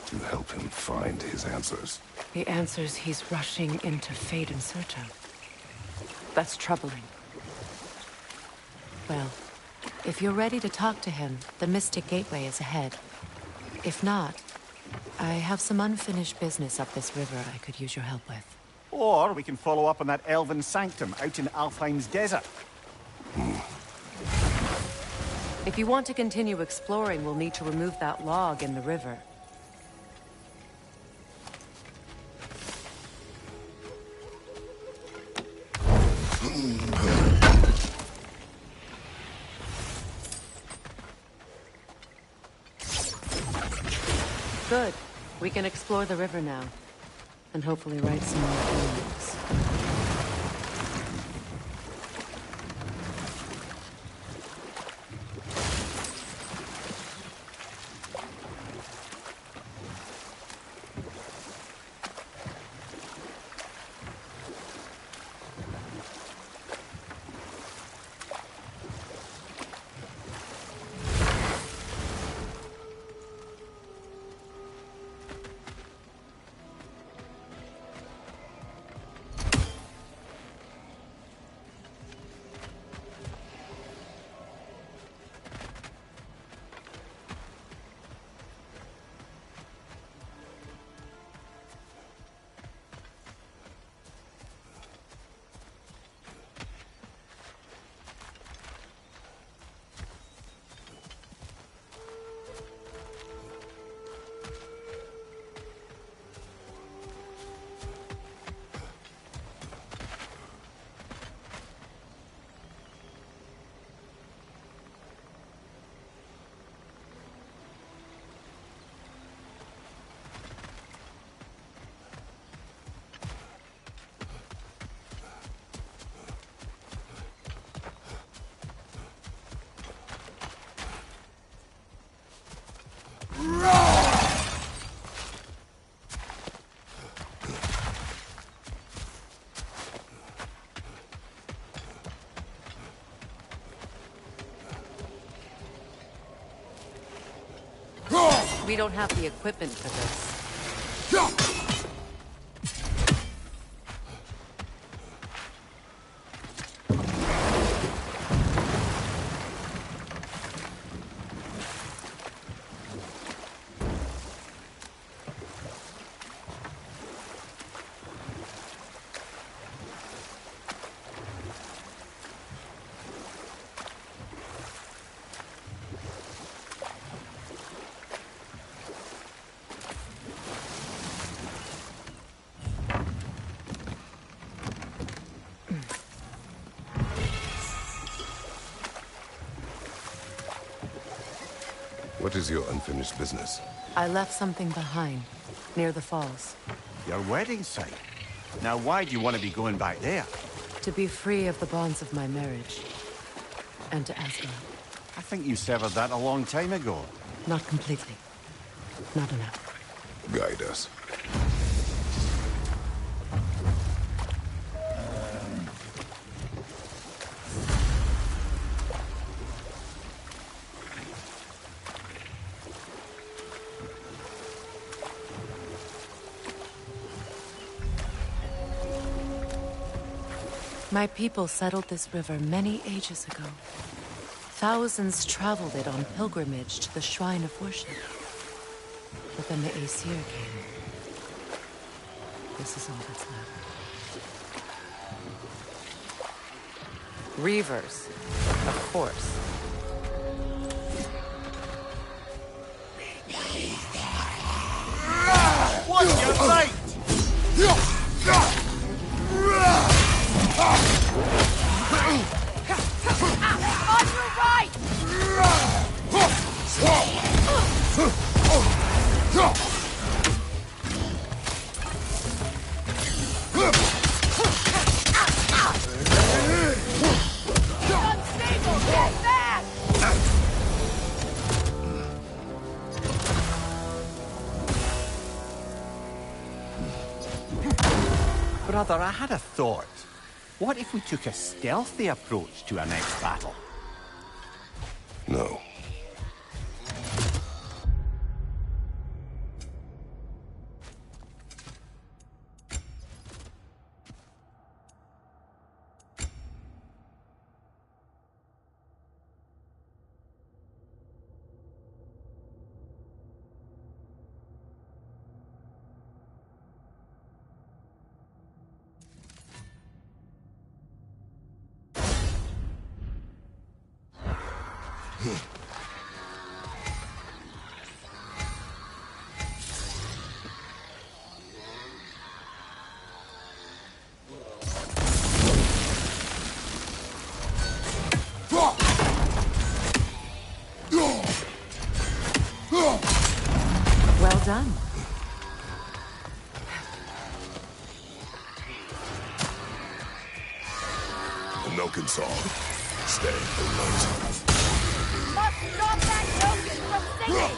to help him find his answers. The answers he's rushing into fate in search of. That's troubling. Well, if you're ready to talk to him, the Mystic Gateway is ahead. If not, I have some unfinished business up this river I could use your help with. Or we can follow up on that elven sanctum out in Alfheim's desert. If you want to continue exploring, we'll need to remove that log in the river. Good. We can explore the river now. And hopefully write some more poems. We don't have the equipment for this. What is your unfinished business? I left something behind, near the falls. Your wedding site. Now why do you want to be going back there? To be free of the bonds of my marriage. And to Asgard. I think you severed that a long time ago. Not completely. Not enough. Guide us. My people settled this river many ages ago. Thousands traveled it on pilgrimage to the shrine of worship. But then the Aesir came. This is all that's left. Reavers, of course. What's your sight? On your right! Unstable! Get back! Brother, I had a thought. What if we took a stealthy approach to our next battle? No. Well done. The milking song. Stay alert. Must stop that token from singing!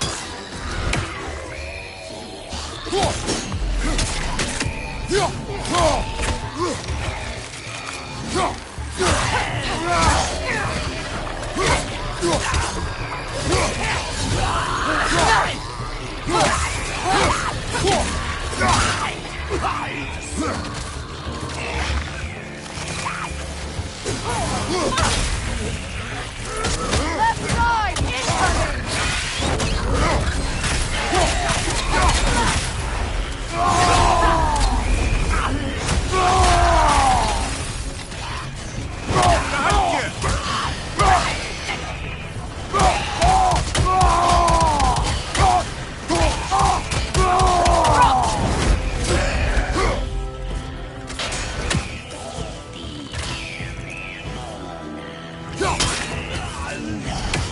Left side!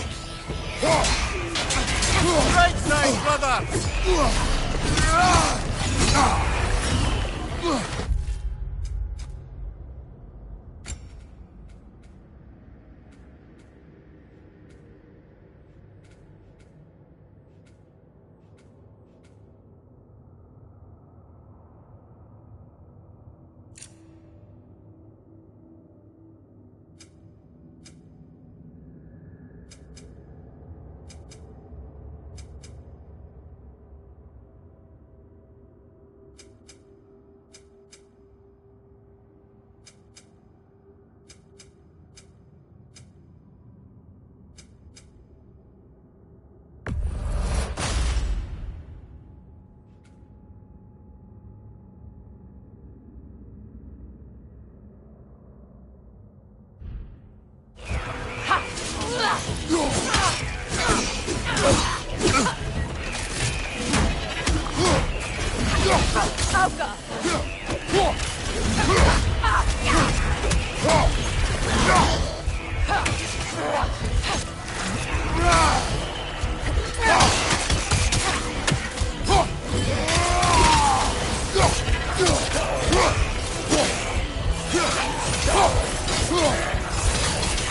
Incoming! Right side, brother!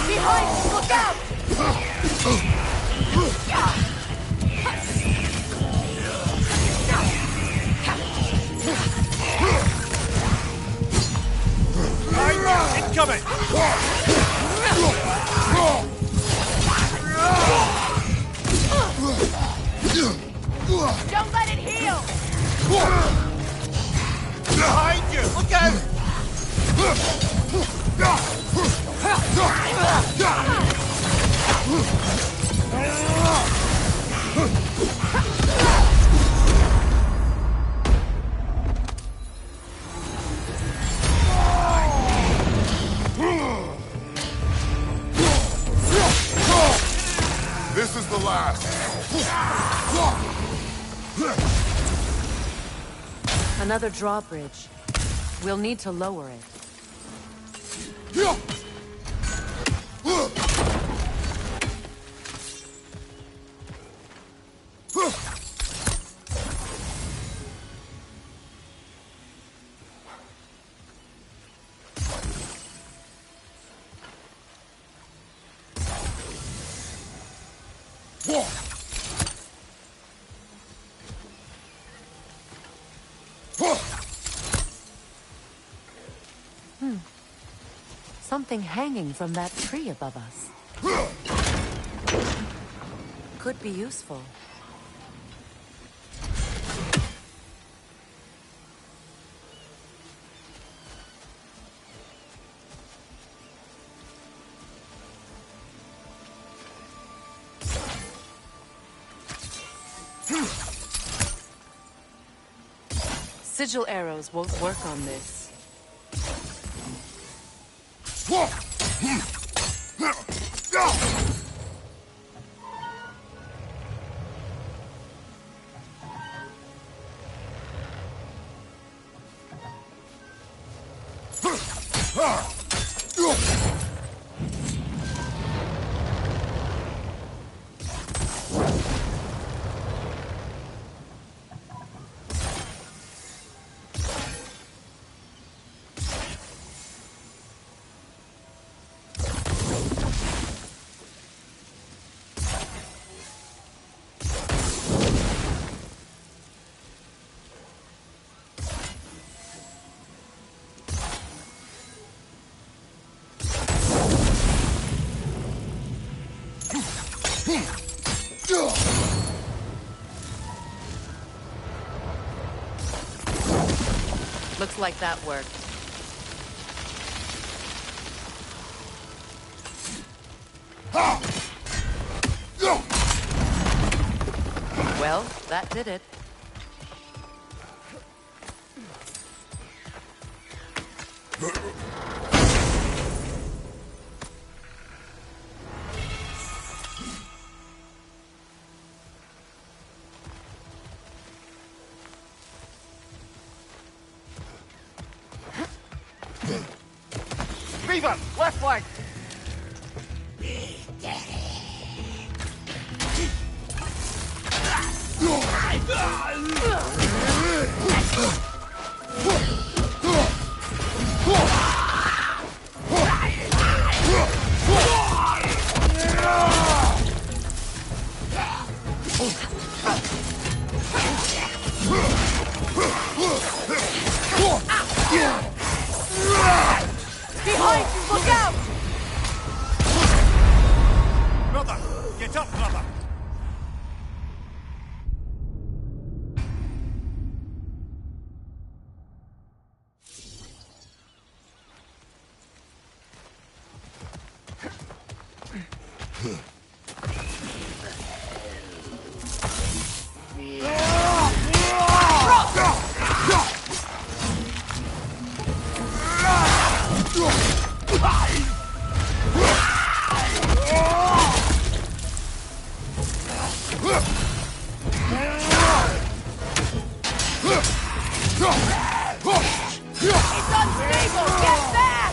Behind! Look out! Incoming! Don't let it heal! Behind you! Look out! blast! Another drawbridge. We'll need to lower it. Something hanging from that tree above us. Could be useful. Sigil arrows won't work on this. Looks like that worked. Well, that did it. Viva! Left flank! Behind you! Look out! Brother! Get up, brother! It's unstable! Get back!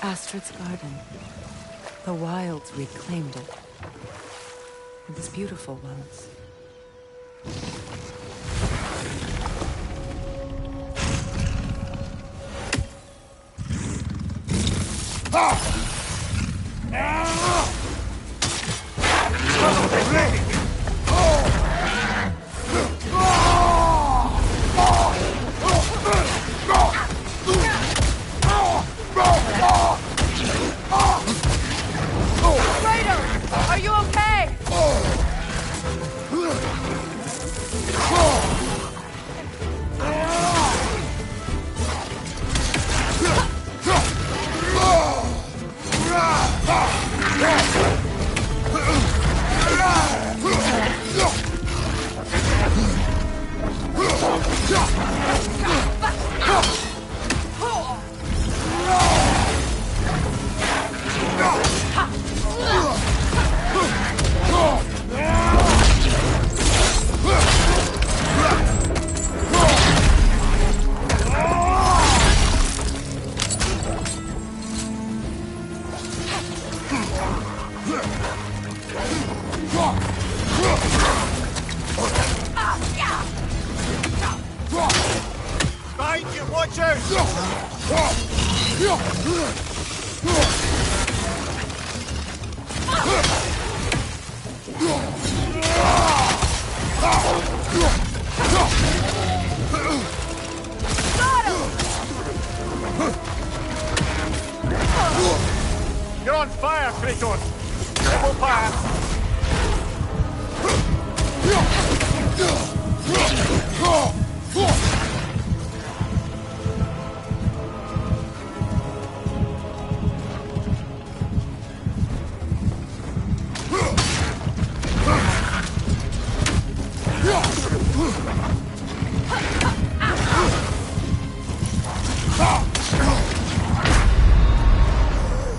Astrid's garden. The wilds reclaimed it. It's beautiful once. Ah! Watch out! You're on fire, Kratos! It will pass!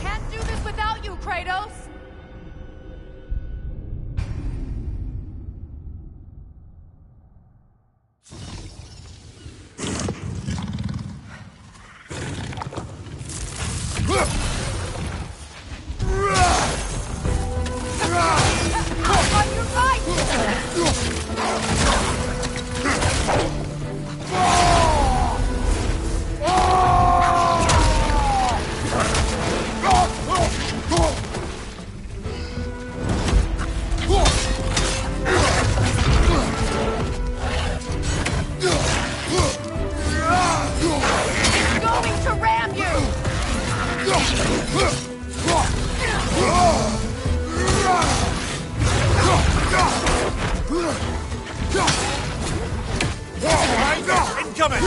Can't do this without you, Kratos! On your right! Going to ram you! Incoming!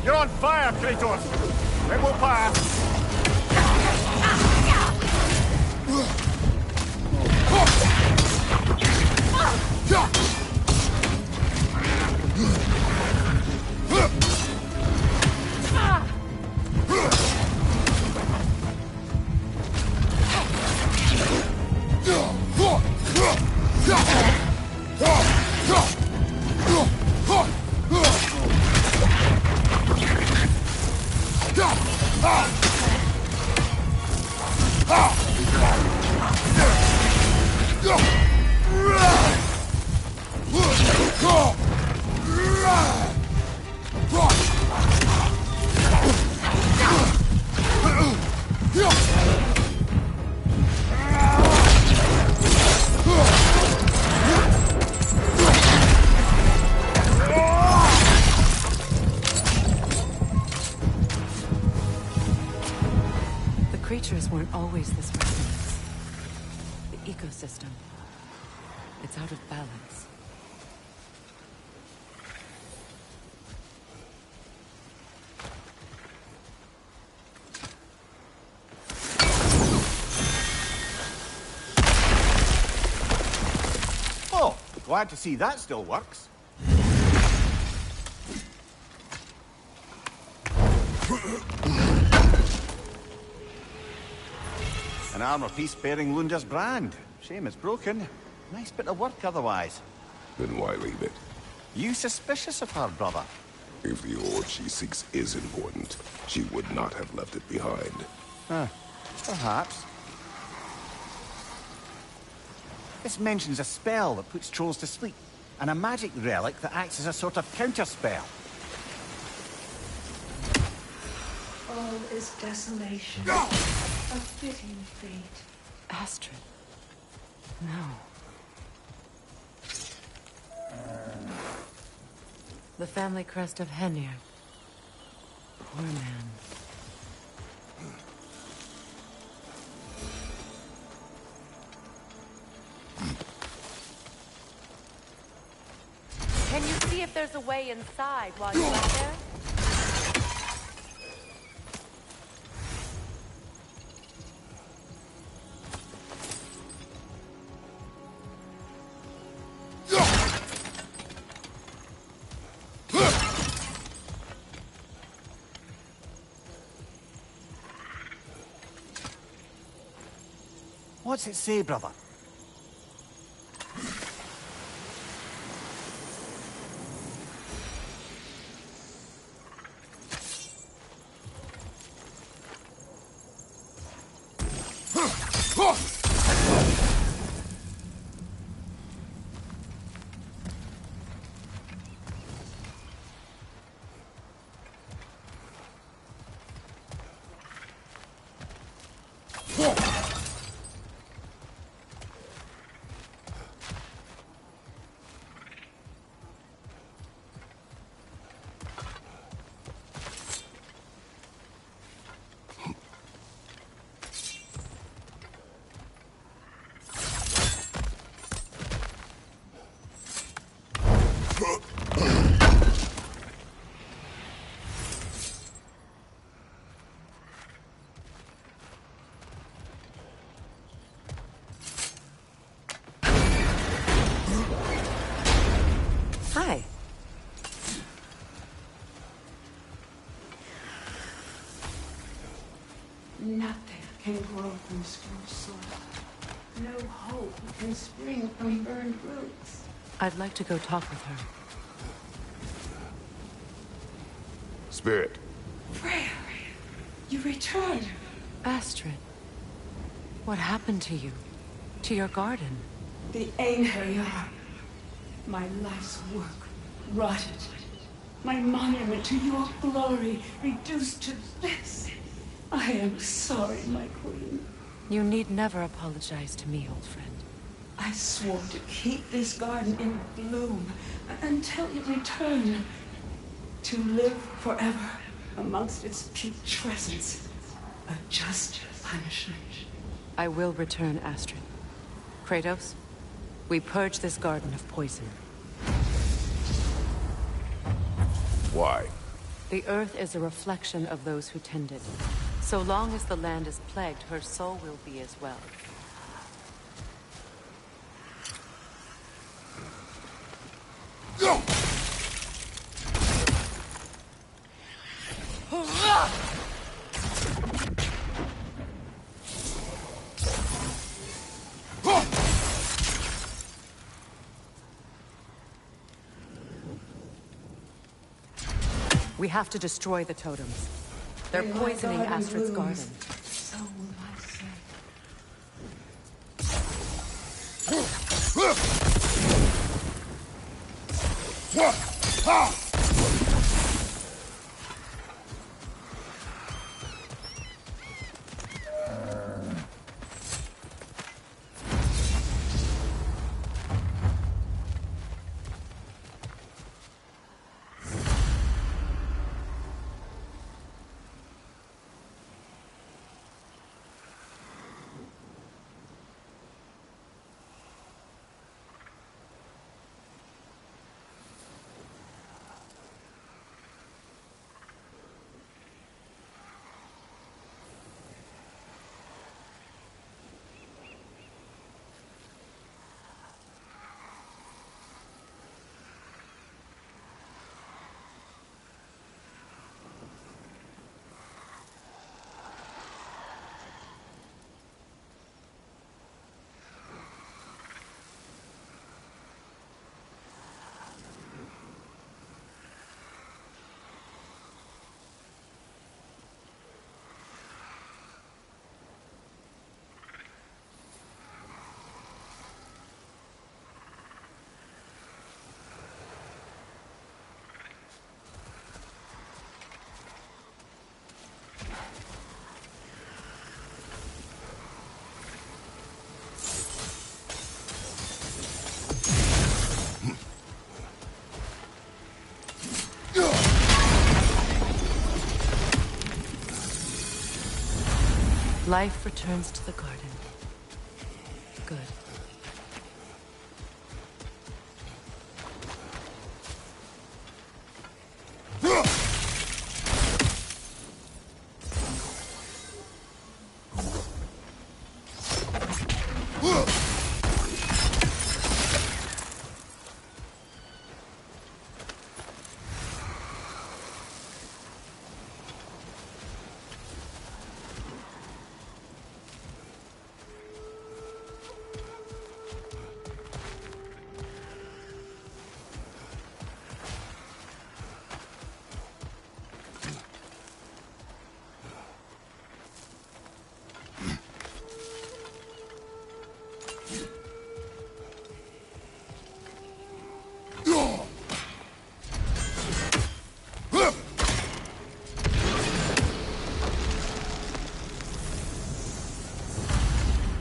You're on fire, Kratos! It will pass! Creatures weren't always this restless. The ecosystem, it's out of balance. Oh, glad to see that still works. An armor piece bearing Lunda's brand. Shame it's broken. Nice bit of work otherwise. Then why leave it? You suspicious of her, brother? If the orb she seeks is important, she would not have left it behind. Huh. Perhaps. This mentions a spell that puts trolls to sleep, and a magic relic that acts as a sort of counterspell. All is desolation. A fitting fate. Astrid. No. The family crest of Henir. Poor man. Can you see if there's a way inside while you're out there? What's it say, brother? Hi. Nothing can grow from scorched soil. No hope can spring from burned roots. I'd like to go talk with her. Spirit. Freya, you returned. Astrid. What happened to you? To your garden? The Einherjar. My life's work rotted. My monument to your glory reduced to this. I am sorry, my queen. You need never apologize to me, old friend. I swore to keep this garden in bloom until you return. To live forever amongst its putrescence. A just punishment. I will return, Astrid. Kratos, we purge this garden of poison. Why? The earth is a reflection of those who tend it. So long as the land is plagued, her soul will be as well. We have to destroy the totems. They're When my poisoning garden Astrid's blooms, garden. So will my sin. Life returns to the garden. Good.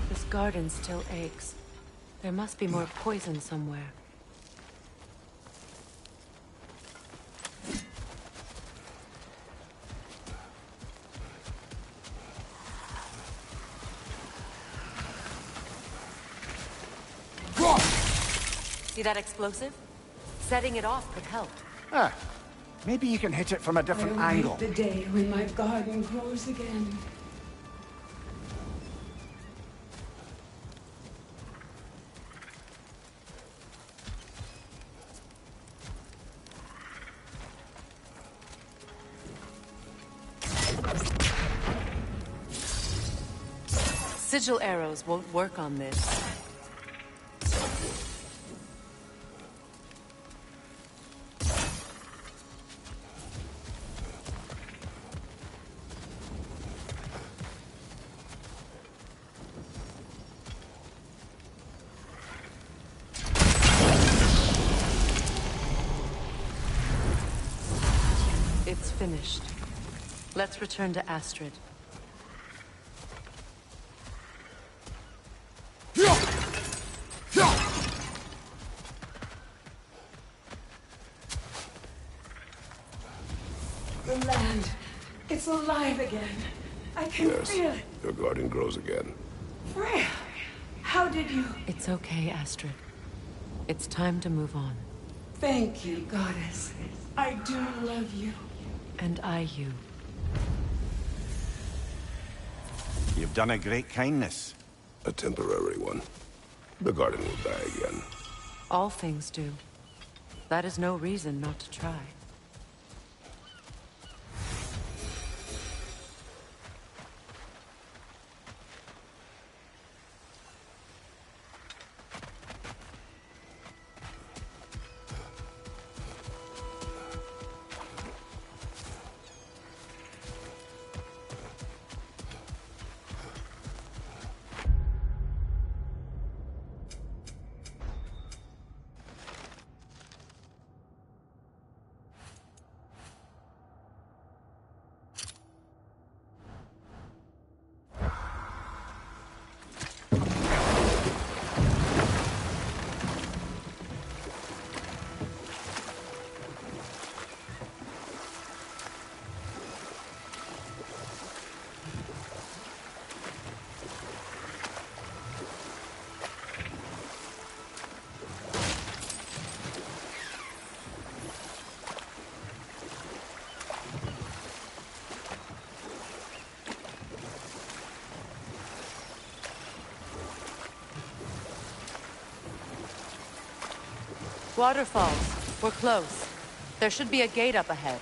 This garden still aches. There must be more poison somewhere. See that explosive? Setting it off could help. Ah, maybe you can hit it from a different I'll angle. wait the day when my garden grows again. Sigil arrows won't work on this. It's finished. Let's return to Astrid. The land, it's alive again. I can feel it. Your garden grows again. Freya, how did you... It's okay, Astrid. It's time to move on. Thank you, goddess. I do love you. And I you. You've done a great kindness. A temporary one. The garden will die again. All things do. That is no reason not to try. Waterfalls. We're close. There should be a gate up ahead.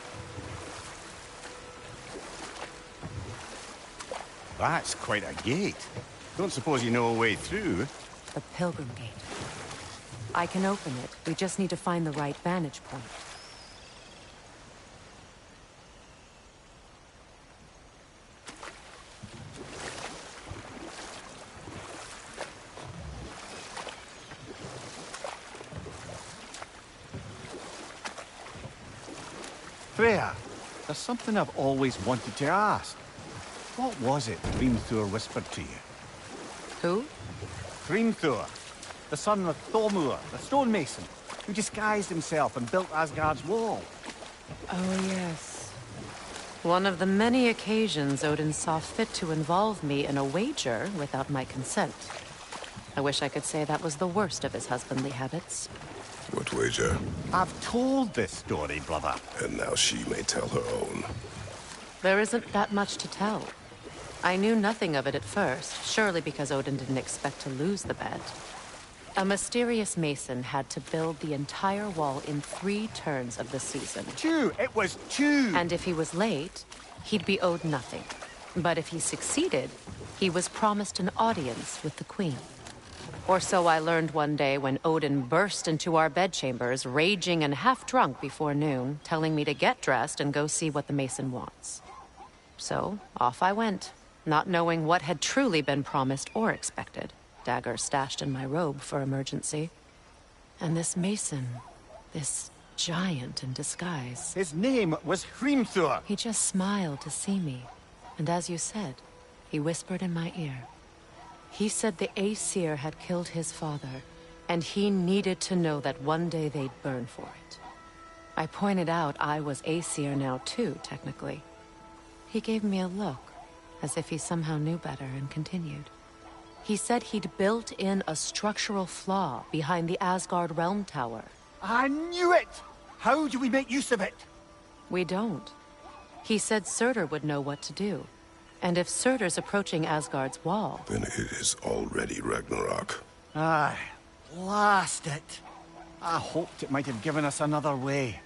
That's quite a gate. Don't suppose you know a way through? The Pilgrim Gate. I can open it. We just need to find the right vantage point. Freya, there's something I've always wanted to ask. What was it Hrimthur whispered to you? Who? Hrimthur, the son of Thormur, the stonemason, who disguised himself and built Asgard's wall. Oh, yes. One of the many occasions Odin saw fit to involve me in a wager without my consent. I wish I could say that was the worst of his husbandly habits. What wager? I've told this story, brother. And now she may tell her own. There isn't that much to tell. I knew nothing of it at first, surely because Odin didn't expect to lose the bet. A mysterious mason had to build the entire wall in 3 turns of the season. 2! It was 2! And if he was late, he'd be owed nothing. But if he succeeded, he was promised an audience with the queen. Or so I learned one day when Odin burst into our bedchambers, raging and half-drunk before noon, telling me to get dressed and go see what the mason wants. So, off I went, not knowing what had truly been promised or expected. Dagger stashed in my robe for emergency. And this mason, this giant in disguise. His name was Hrimthur. He just smiled to see me. And as you said, he whispered in my ear. He said the Aesir had killed his father, and he needed to know that one day they'd burn for it. I pointed out I was Aesir now too, technically. He gave me a look, as if he somehow knew better, and continued. He said he'd built in a structural flaw behind the Asgard Realm Tower. I knew it! How do we make use of it? We don't. He said Surtur would know what to do. And if Surtur's approaching Asgard's wall... Then it is already Ragnarok. Aye, blast it. I hoped it might have given us another way.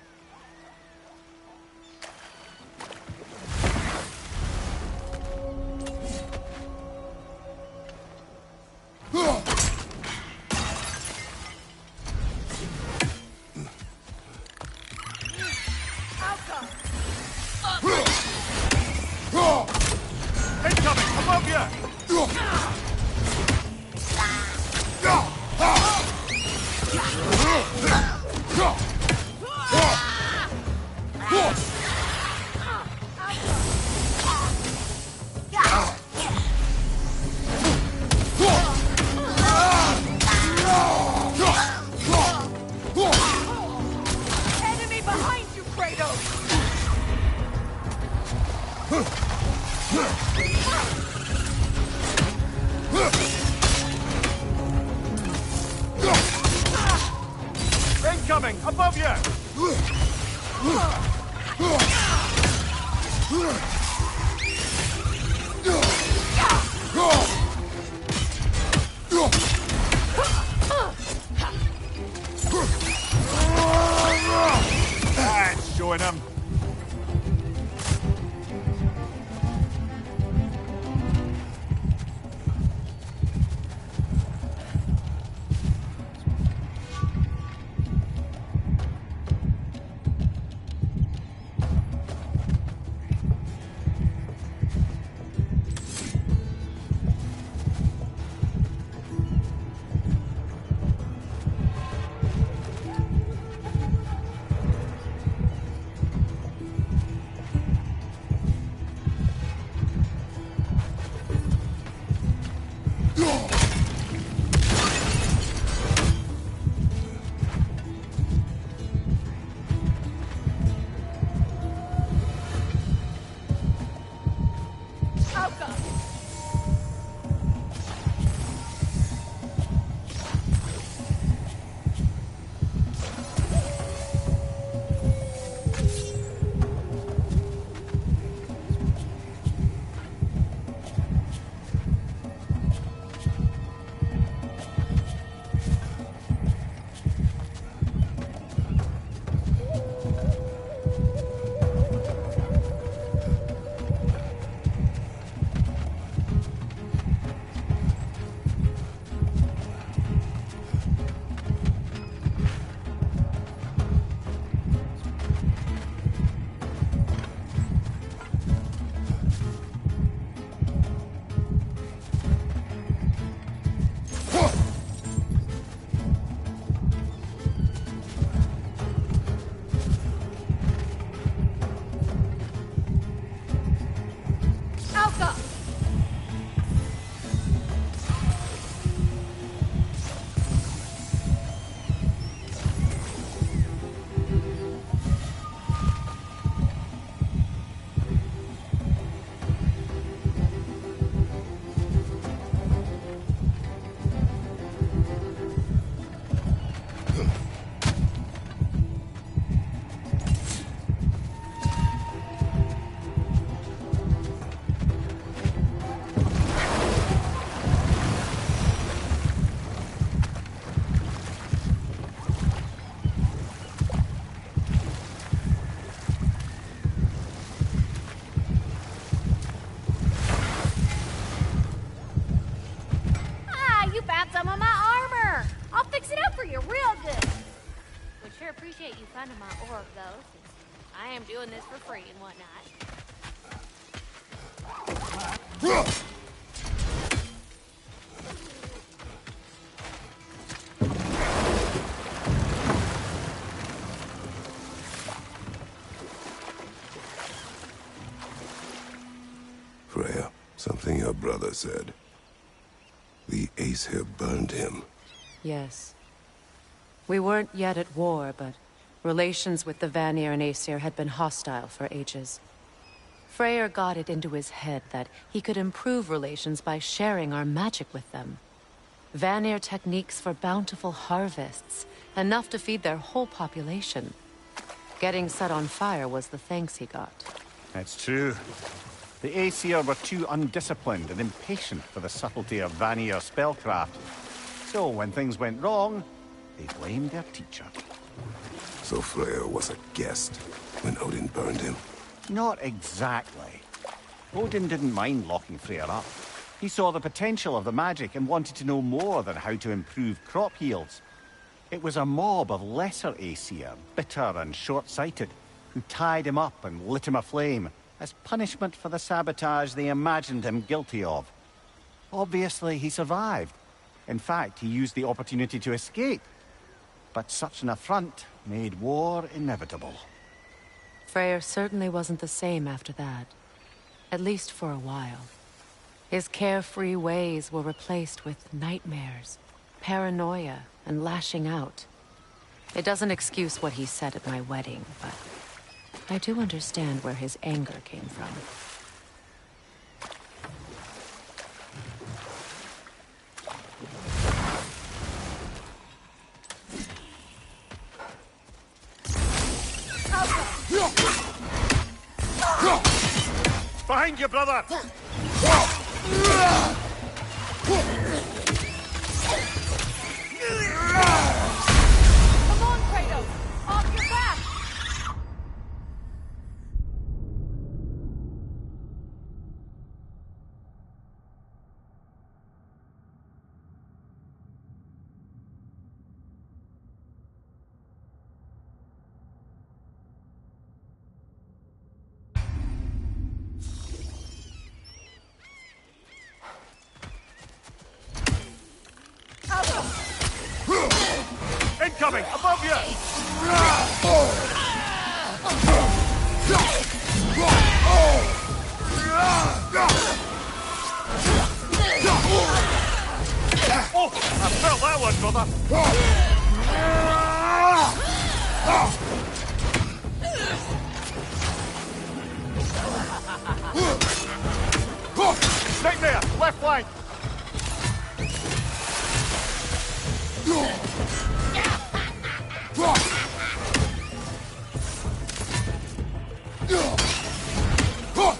fix it up for you real good. Would sure appreciate you finding my orb, though, since I am doing this for free and whatnot. Freya, something your brother said. The Aesir burned him. Yes. We weren't yet at war, but relations with the Vanir and Aesir had been hostile for ages. Freyr got it into his head that he could improve relations by sharing our magic with them. Vanir techniques for bountiful harvests, enough to feed their whole population. Getting set on fire was the thanks he got. It's true. The Aesir were too undisciplined and impatient for the subtlety of Vanir spellcraft. So when things went wrong, they blamed their teacher. So Freyr was a guest when Odin burned him? Not exactly. Odin didn't mind locking Freyr up. He saw the potential of the magic and wanted to know more than how to improve crop yields. It was a mob of lesser Aesir, bitter and short-sighted, who tied him up and lit him aflame as punishment for the sabotage they imagined him guilty of. Obviously, he survived. In fact, he used the opportunity to escape. But such an affront made war inevitable. Freyr certainly wasn't the same after that. At least for a while. His carefree ways were replaced with nightmares, paranoia, and lashing out. It doesn't excuse what he said at my wedding, but I do understand where his anger came from. Behind you, brother! Come on, Kratos! Off your back! Incoming! Above you! Oh! I felt that one, brother! Stay there! Left flank!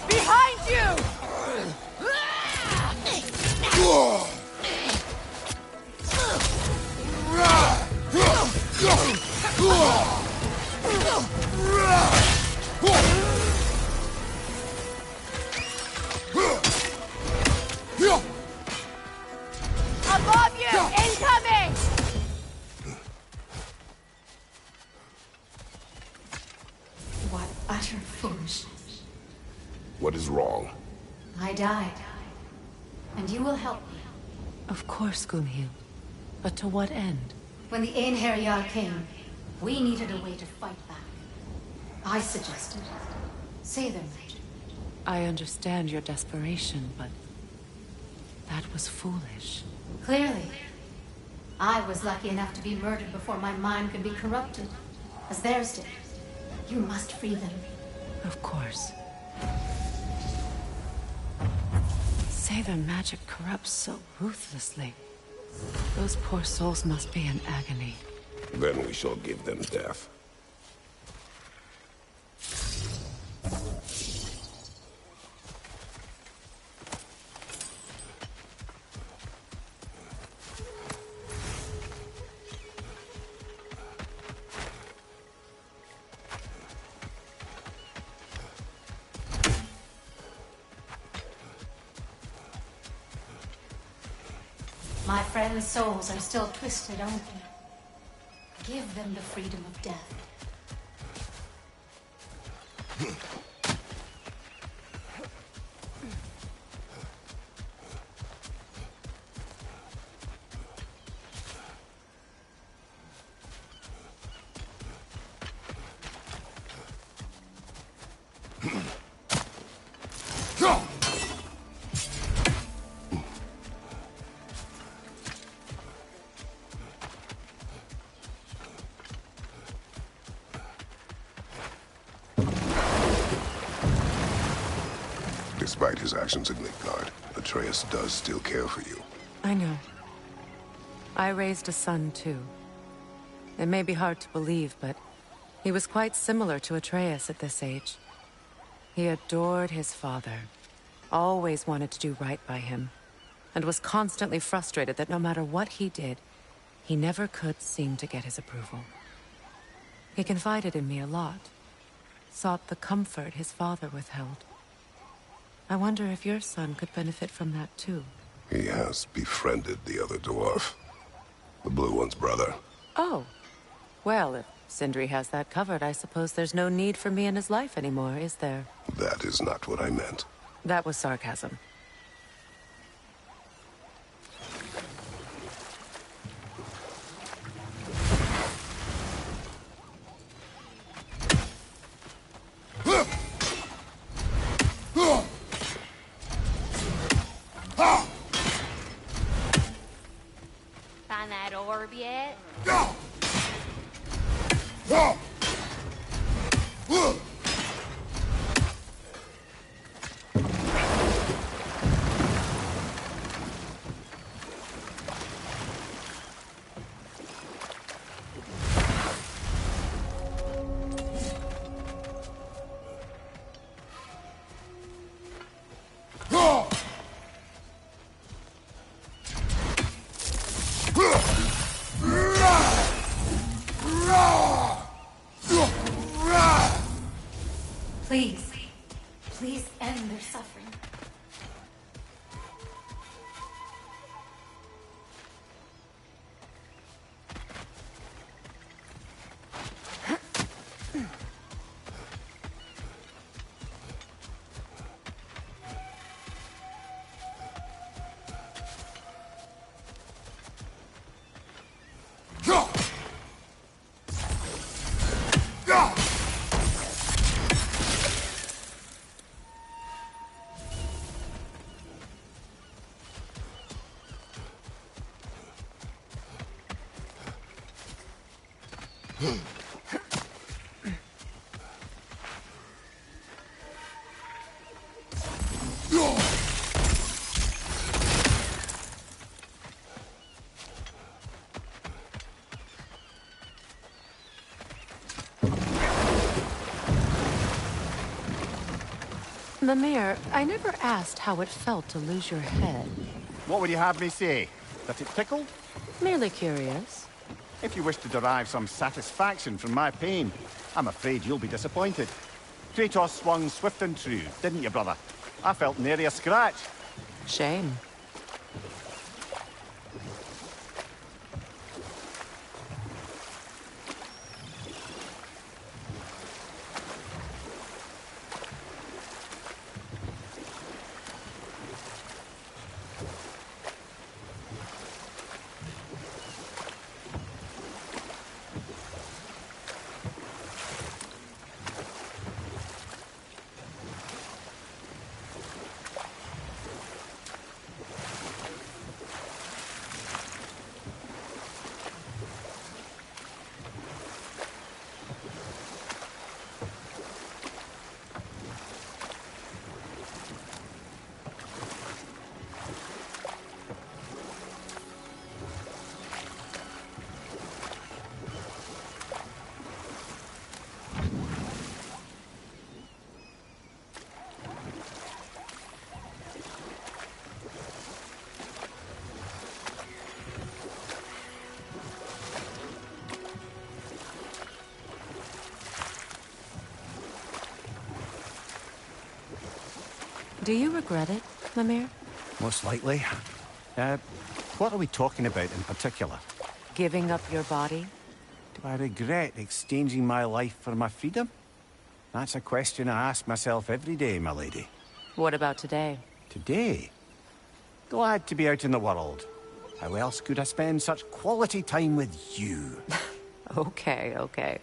Behind you! Above you! Incoming! What utter foolishness. What is wrong? I died. And you will help me. Of course, Gunhild. But to what end? When the Einherjar came, we needed a way to fight back. I suggested, say their magic. I understand your desperation, but that was foolish. Clearly. I was lucky enough to be murdered before my mind could be corrupted, as theirs did. You must free them. Of course. Say their magic corrupts so ruthlessly. Those poor souls must be in agony. Then we shall give them death. My friends' souls are still twisted, aren't they? Give them the freedom of death. Despite his actions in Midgard, Atreus does still care for you. I know. I raised a son, too. It may be hard to believe, but he was quite similar to Atreus at this age. He adored his father, always wanted to do right by him, and was constantly frustrated that no matter what he did, he never could seem to get his approval. He confided in me a lot, sought the comfort his father withheld. I wonder if your son could benefit from that, too. He has befriended the other dwarf. The blue one's brother. Oh. Well, if Sindri has that covered, I suppose there's no need for me in his life anymore, is there? That is not what I meant. That was sarcasm. Find that orb yet? Please. Please end their suffering. Mimir, I never asked how it felt to lose your head. What would you have me say? That it tickled? Merely curious. If you wish to derive some satisfaction from my pain, I'm afraid you'll be disappointed. Kratos swung swift and true, didn't you, brother? I felt nary a scratch. Shame. Do you regret it, Mimir? Most likely. What are we talking about in particular? Giving up your body? Do I regret exchanging my life for my freedom? That's a question I ask myself every day, my lady. What about today? Today? Glad to be out in the world. How else could I spend such quality time with you? Okay, okay.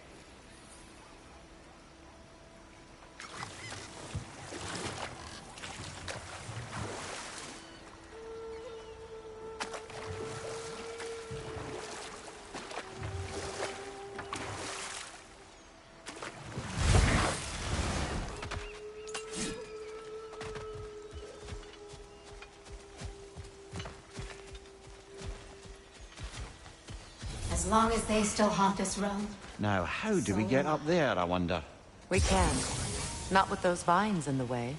As long as they still haunt this realm. Now, how do we get up there, I wonder? We can. Not with those vines in the way.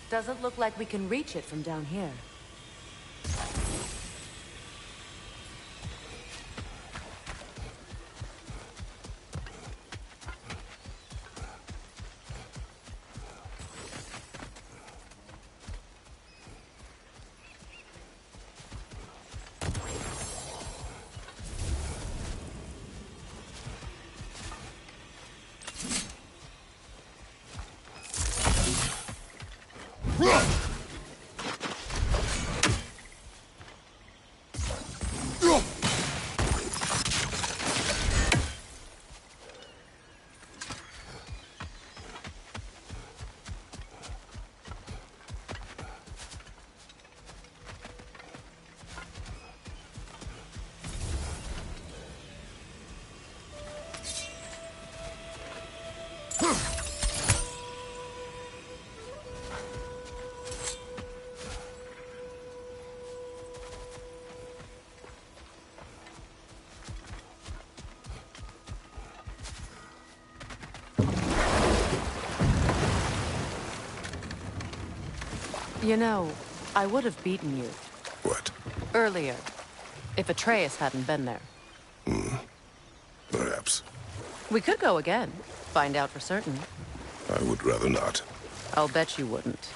Doesn't look like we can reach it from down here. You know, I would have beaten you. What? Earlier. If Atreus hadn't been there. Perhaps. We could go again. Find out for certain. I would rather not. I'll bet you wouldn't.